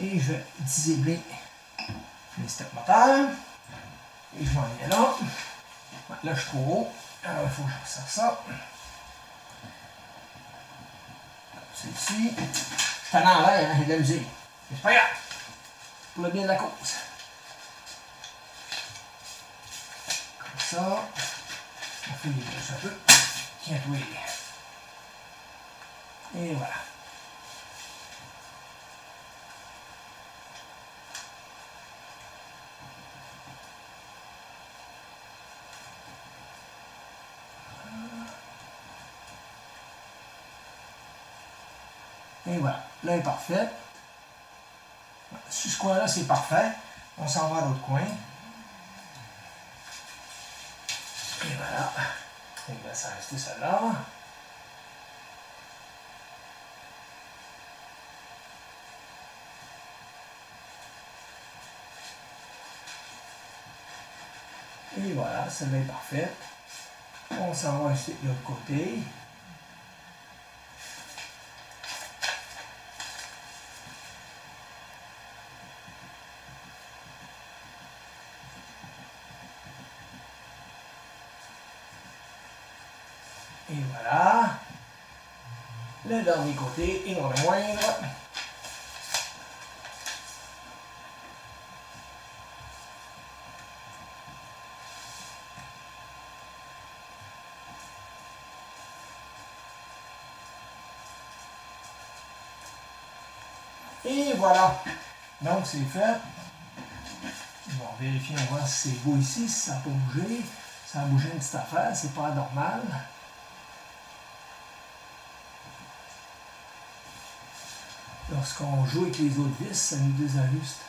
[SPEAKER 1] et je vais disabler les steps moteurs. Et je m'en viens là. Là, je suis trop haut. Alors, il faut que je resserre ça. C'est ici. Je suis allé en l'air, hein, j'ai de la musique. Mais c'est pas grave. Pour le bien de la cause. Comme ça. On fait les deux un peu. Tiens, oui. Et voilà. Et voilà. Là, il est parfait. Sur ce coin-là, c'est parfait. On s'en va à l'autre coin. Et voilà. Et bien, ça va rester celle-là. Et voilà, celle-là est parfaite. On s'en va acheter de l'autre côté. Et voilà. Le dernier côté, et non le moindre. Et voilà. Donc c'est fait. On va vérifier, on va voir si c'est beau ici, si ça n'a pas bougé. Ça a bougé une petite affaire, c'est pas normal. Lorsqu'on joue avec les autres vis, ça nous désajuste.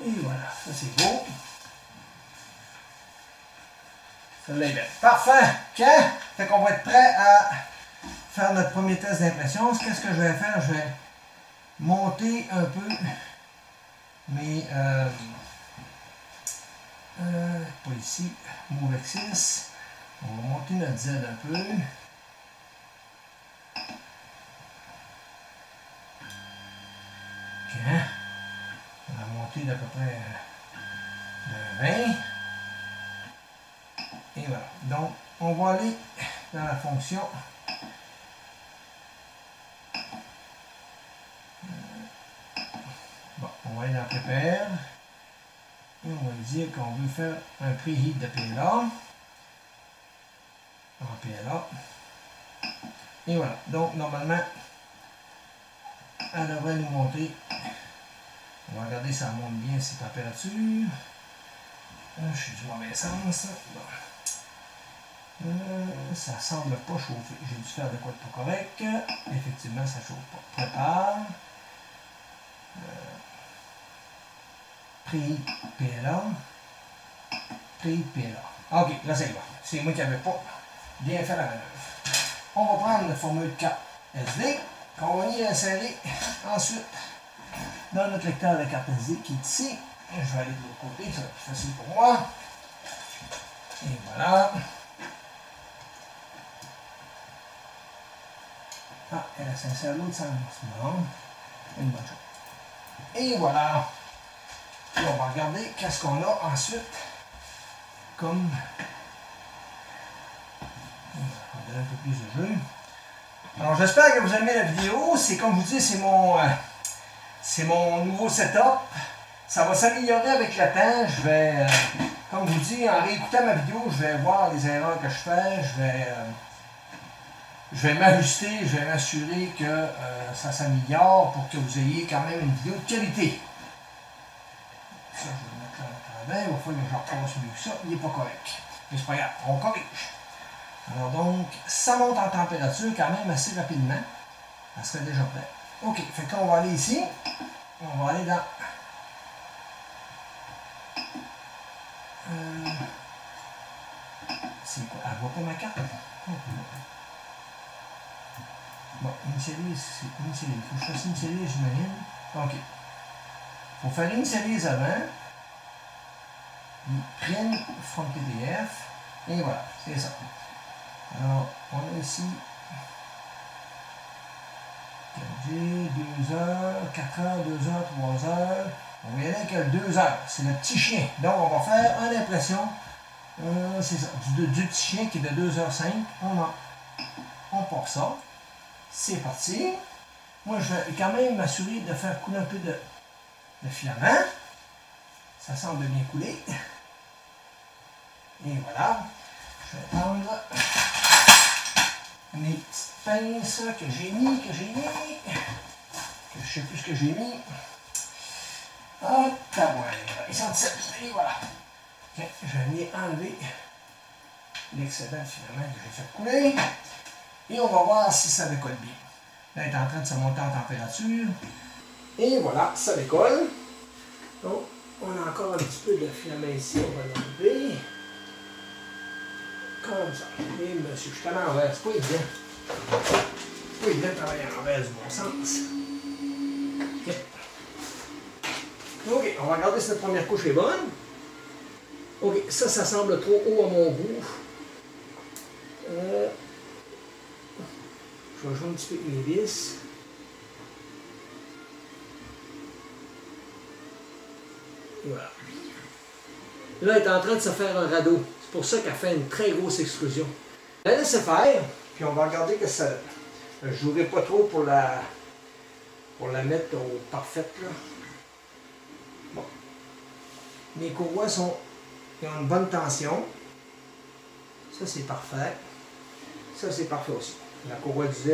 [SPEAKER 1] Et voilà, ça c'est beau. Celle-là est belle. Parfait! Tiens! Fait qu'on va être prêt à faire notre premier test d'impression. Qu'est-ce que je vais faire? Je vais monter un peu mes... pas ici, Move Axis. On va monter notre Z un peu. Tiens. On va monter d'à peu près de 20. Et voilà. Donc, on va aller dans la fonction. Bon, on va aller dans Prepare. Et on va dire qu'on veut faire un preheat de PLA. En PLA. Et voilà. Donc, normalement, elle devrait nous monter. On va regarder si ça monte bien ces températures. Je suis du mauvais sens. Bon. Ça semble pas chauffer. J'ai dû faire de quoi de pas correct. Effectivement, ça chauffe pas. Prépare. Preheat PLA. Preheat PLA. Ok, là ça y va. C'est moi qui n'avais pas bien fait la manœuvre. On va prendre le formule carte SD qu'on va y insérer ensuite dans notre lecteur de carte SD qui est ici. Je vais aller de l'autre côté, ça va être plus facile pour moi. Et voilà. Ah, elle s'insère l'autre sens. Non. Une bonne chose. Et voilà. Et on va regarder qu'est-ce qu'on a ensuite comme... On va donner un peu plus de jeu. Alors j'espère que vous aimez la vidéo. C'est comme je vous dis, c'est mon nouveau setup. Ça va s'améliorer avec le temps. Je vais, comme je vous dis, en réécoutant ma vidéo, je vais voir les erreurs que je fais. Je vais m'ajuster, je vais m'assurer que ça s'améliore pour que vous ayez quand même une vidéo de qualité. Ça, je vais le mettre là à travers. Il va falloir que je repasse mieux que ça. Il n'est pas correct. Mais c'est pas grave, on corrige. Alors donc, ça monte en température quand même assez rapidement. Ça serait déjà prêt. Ok, fait qu'on va aller ici. On va aller dans C'est quoi? Elle voit pas ma carte? Bon, initialise, c'est initialise. Il faut que je fasse initialise, j'imagine. OK. Il faut faire initialise avant. Puis print from PDF. Et voilà, c'est ça. Alors, on a ici 4G, 2 heures, 4 heures, 2 heures, 3 heures. On va y aller avec 2 heures. C'est le petit chien. Donc, on va faire une impression. C'est ça, du petit chien qui est de 2h05. On part ça. C'est parti. Moi, je vais quand même m'assurer de faire couler un peu de filament. Ça semble bien couler. Et voilà. Je vais prendre mes petites pinces que j'ai mis, que je sais plus ce que j'ai mis. Hop, voilà. Et voilà. Okay, je vais enlever l'excédent de filament que j'ai fait couler. Et on va voir si ça décolle bien. Là, elle est en train de se monter en température. Et voilà, ça décolle. Donc, on a encore un petit peu de filament ici. On va l'enlever. Comme ça. Et monsieur, je suis à l'envers. C'est pas évident. C'est pas évident de travailler à l'envers du bon sens. OK. OK, on va regarder si notre première couche est bonne. OK, ça semble trop haut à mon goût. Je vais jouer un petit peu avec mes vis. Et voilà. Là, elle est en train de se faire un radeau. C'est pour ça qu'elle fait une très grosse extrusion. Je la laisse faire, puis on va regarder que ça. Je ne jouerai pas trop pour la mettre au parfaite. Là. Bon. Mes courroies ils ont une bonne tension. Ça, c'est parfait. Ça, c'est parfait aussi. La courroie du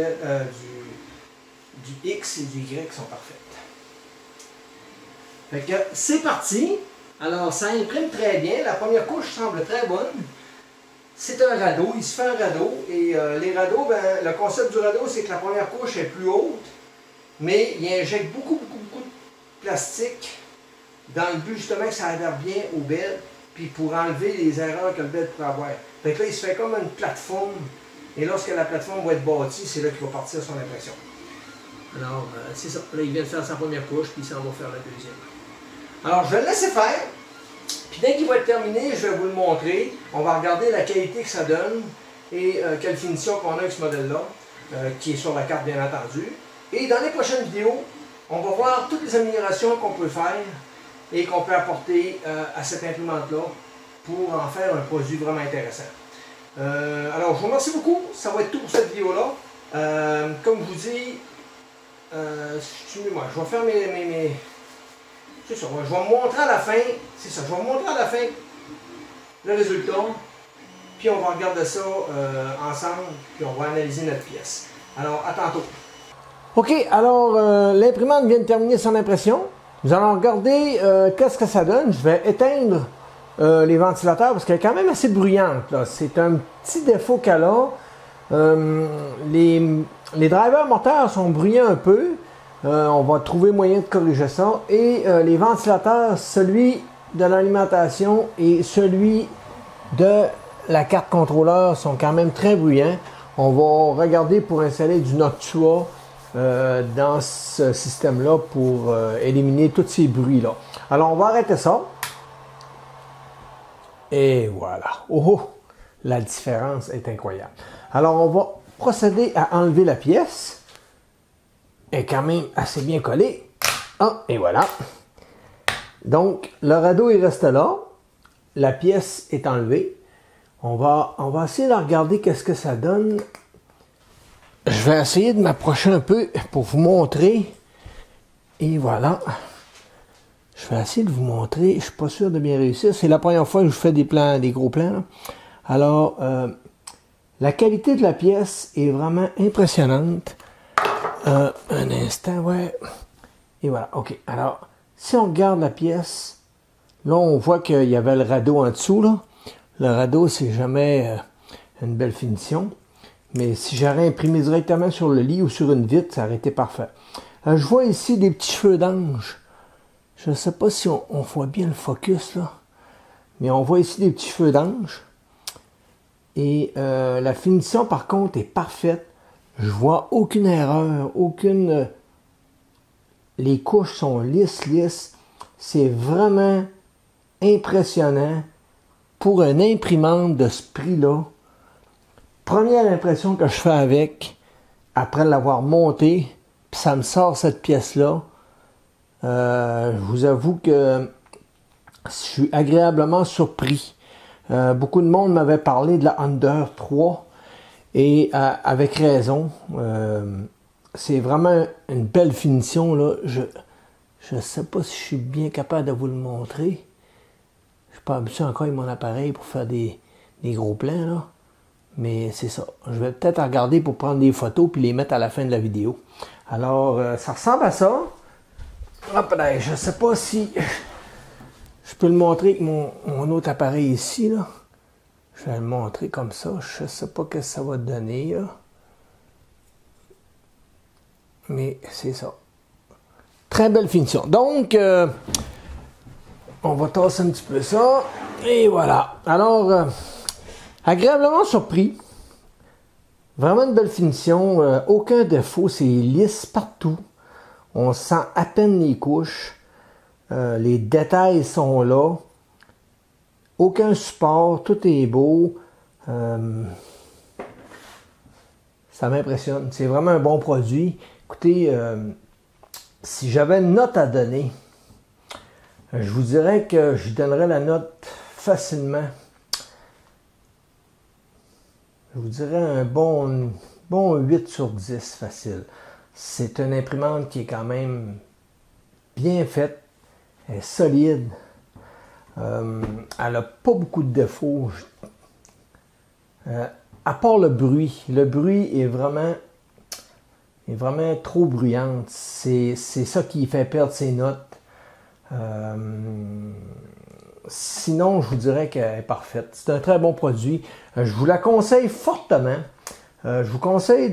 [SPEAKER 1] X et du Y sont parfaites. Fait que c'est parti. Alors, ça imprime très bien. La première couche semble très bonne. C'est un radeau. Il se fait un radeau. Et les radeaux, ben, le concept du radeau, c'est que la première couche est plus haute, mais il injecte beaucoup de plastique dans le but justement que ça adhère bien au bed, puis pour enlever les erreurs que le bed pourrait avoir. Fait que là, il se fait comme une plateforme. Et lorsque la plateforme va être bâtie, c'est là qu'il va partir son impression. Alors, c'est ça. Là, il vient de faire sa première couche, puis il s'en va faire la deuxième. Alors, je vais le laisser faire. Puis dès qu'il va être terminé, je vais vous le montrer. On va regarder la qualité que ça donne et quelle finition qu'on a avec ce modèle-là, qui est sur la carte, bien entendu. Et dans les prochaines vidéos, on va voir toutes les améliorations qu'on peut faire et qu'on peut apporter à cette imprimante-là pour en faire un produit vraiment intéressant. Alors, je vous remercie beaucoup. Ça va être tout pour cette vidéo-là. Comme je vous dis, excusez-moi, je vais faire mes c'est ça, je vais vous montrer à la fin. C'est ça, je vais vous montrer à la fin le résultat. Puis on va regarder ça ensemble. Puis on va analyser notre pièce. Alors, à tantôt. OK, alors l'imprimante vient de terminer son impression. Nous allons regarder qu'est-ce que ça donne. Je vais éteindre les ventilateurs parce qu'elle est quand même assez bruyante. C'est un petit défaut qu'elle a. Les drivers moteurs sont bruyants un peu. On va trouver moyen de corriger ça. Et les ventilateurs, celui de l'alimentation et celui de la carte contrôleur sont quand même très bruyants. On va regarder pour installer du Noctua dans ce système-là pour éliminer tous ces bruits-là. Alors, on va arrêter ça. Et voilà. Oh, la différence est incroyable. Alors, on va procéder à enlever la pièce. Elle est quand même assez bien collée. Ah, et voilà. Donc, le radeau, il reste là. La pièce est enlevée. On va essayer de regarder qu'est-ce que ça donne. Je vais essayer de m'approcher un peu pour vous montrer. Et voilà. Je vais essayer de vous montrer. Je ne suis pas sûr de bien réussir. C'est la première fois que je fais des gros plans. Là. Alors, la qualité de la pièce est vraiment impressionnante. Un instant, ouais. Et voilà, OK. Alors, si on regarde la pièce, là, on voit qu'il y avait le radeau en dessous, là. Le radeau, c'est jamais une belle finition. Mais si j'aurais imprimé directement sur le lit ou sur une vitre, ça aurait été parfait. Je vois ici des petits cheveux d'ange. Je ne sais pas si on voit bien le focus, là. mais on voit ici des petits feux d'ange. Et la finition, par contre, est parfaite. Je vois aucune erreur, aucune... Les couches sont lisses. C'est vraiment impressionnant pour une imprimante de ce prix-là. Première impression que je fais avec, après l'avoir montée, puis ça me sort cette pièce-là. Je vous avoue que je suis agréablement surpris. Beaucoup de monde m'avait parlé de la Under 3 et avec raison. C'est vraiment une belle finition, là. Je ne sais pas si je suis bien capable de vous le montrer. Je ne suis pas habitué encore avec mon appareil pour faire des gros plans, là. Mais c'est ça. Je vais peut-être regarder pour prendre des photos puis les mettre à la fin de la vidéo. Alors, ça ressemble à ça. Hop là, je ne sais pas si je peux le montrer avec mon autre appareil ici, là. Je vais le montrer comme ça. Je ne sais pas ce que ça va donner, là. Mais c'est ça. Très belle finition. Donc, on va tasser un petit peu ça. Et voilà. Alors, agréablement surpris. Vraiment une belle finition. Aucun défaut. C'est lisse partout. On sent à peine les couches. Les détails sont là. Aucun support. Tout est beau. Ça m'impressionne. C'est vraiment un bon produit. Écoutez, si j'avais une note à donner, je vous dirais que je donnerais la note facilement. Je vous dirais un bon 8 sur 10 facile. C'est une imprimante qui est quand même bien faite, elle est solide. Elle n'a pas beaucoup de défauts. À part le bruit. Le bruit est vraiment trop bruyante. C'est ça qui fait perdre ses notes. Sinon, je vous dirais qu'elle est parfaite. C'est un très bon produit. Je vous la conseille fortement. Je vous conseille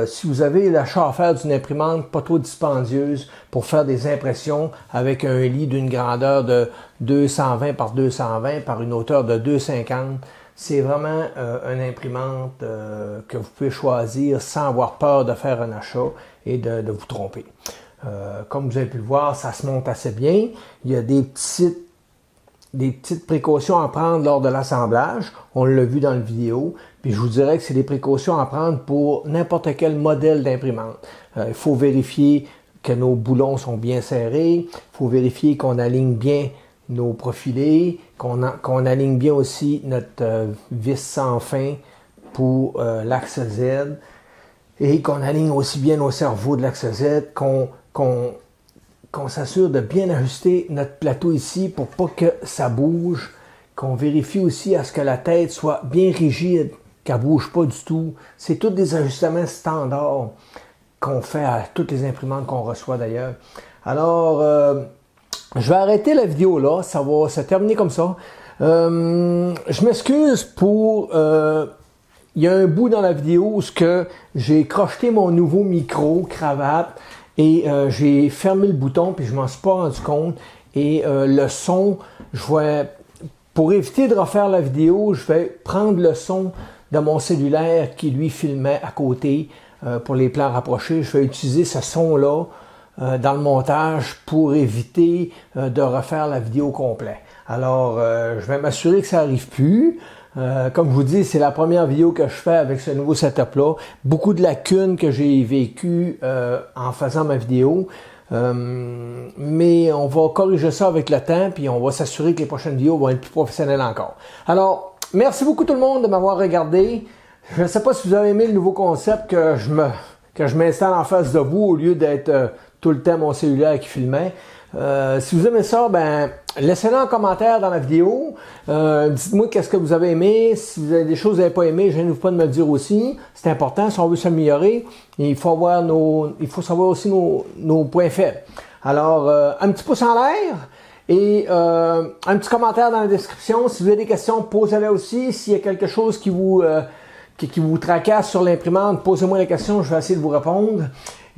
[SPEAKER 1] si vous avez l'achat à faire d'une imprimante pas trop dispendieuse pour faire des impressions avec un lit d'une grandeur de 220 par 220 par une hauteur de 250. C'est vraiment une imprimante que vous pouvez choisir sans avoir peur de faire un achat et de vous tromper. Comme vous avez pu le voir, ça se monte assez bien. Il y a des petites précautions à prendre lors de l'assemblage. On l'a vu dans la vidéo. Puis je vous dirais que c'est des précautions à prendre pour n'importe quel modèle d'imprimante. Il faut vérifier que nos boulons sont bien serrés. Il faut vérifier qu'on aligne bien nos profilés, qu'on aligne bien aussi notre vis sans fin pour l'axe Z et qu'on aligne aussi bien nos cerveaux de l'axe Z, qu'on s'assure de bien ajuster notre plateau ici pour pas que ça bouge, qu'on vérifie aussi à ce que la tête soit bien rigide, qu'elle ne bouge pas du tout. C'est tous des ajustements standards qu'on fait à toutes les imprimantes qu'on reçoit d'ailleurs. Alors, je vais arrêter la vidéo là, ça va se terminer comme ça. Je m'excuse pour... il y a un bout dans la vidéo où j'ai crocheté mon nouveau micro, cravate, et j'ai fermé le bouton, puis je m'en suis pas rendu compte. Et le son, pour éviter de refaire la vidéo, je vais prendre le son de mon cellulaire qui lui filmait à côté pour les plans rapprochés. Je vais utiliser ce son-là dans le montage pour éviter de refaire la vidéo complète. Alors, je vais m'assurer que ça n'arrive plus. Comme je vous dis, c'est la première vidéo que je fais avec ce nouveau setup-là. Beaucoup de lacunes que j'ai vécues en faisant ma vidéo. Mais on va corriger ça avec le temps, puis on va s'assurer que les prochaines vidéos vont être plus professionnelles encore. Alors, merci beaucoup tout le monde de m'avoir regardé. Je ne sais pas si vous avez aimé le nouveau concept que je m'installe en face de vous au lieu d'être tout le temps mon cellulaire qui filmait. Si vous aimez ça, ben laissez-le en commentaire dans la vidéo. Dites-moi qu'est-ce que vous avez aimé. Si vous avez des choses que vous n'avez pas aimées, gênez-vous pas de me le dire aussi. C'est important si on veut s'améliorer. Il faut savoir aussi nos points faibles. Alors, un petit pouce en l'air et un petit commentaire dans la description. Si vous avez des questions, posez-les aussi. S'il y a quelque chose qui vous tracasse sur l'imprimante, posez-moi la question. Je vais essayer de vous répondre.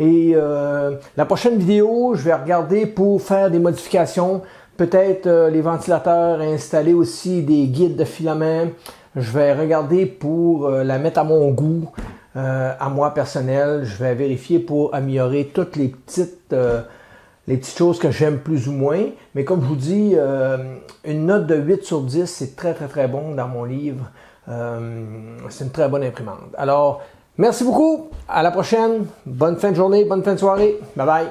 [SPEAKER 1] Et la prochaine vidéo, je vais regarder pour faire des modifications peut-être les ventilateurs, installer aussi des guides de filament. Je vais regarder pour la mettre à mon goût, à moi personnel. Je vais vérifier pour améliorer toutes les petites choses que j'aime plus ou moins. Mais comme je vous dis, une note de 8 sur 10, c'est très très très bon dans mon livre. C'est une très bonne imprimante. Alors, merci beaucoup. À la prochaine. Bonne fin de journée, bonne fin de soirée. Bye bye.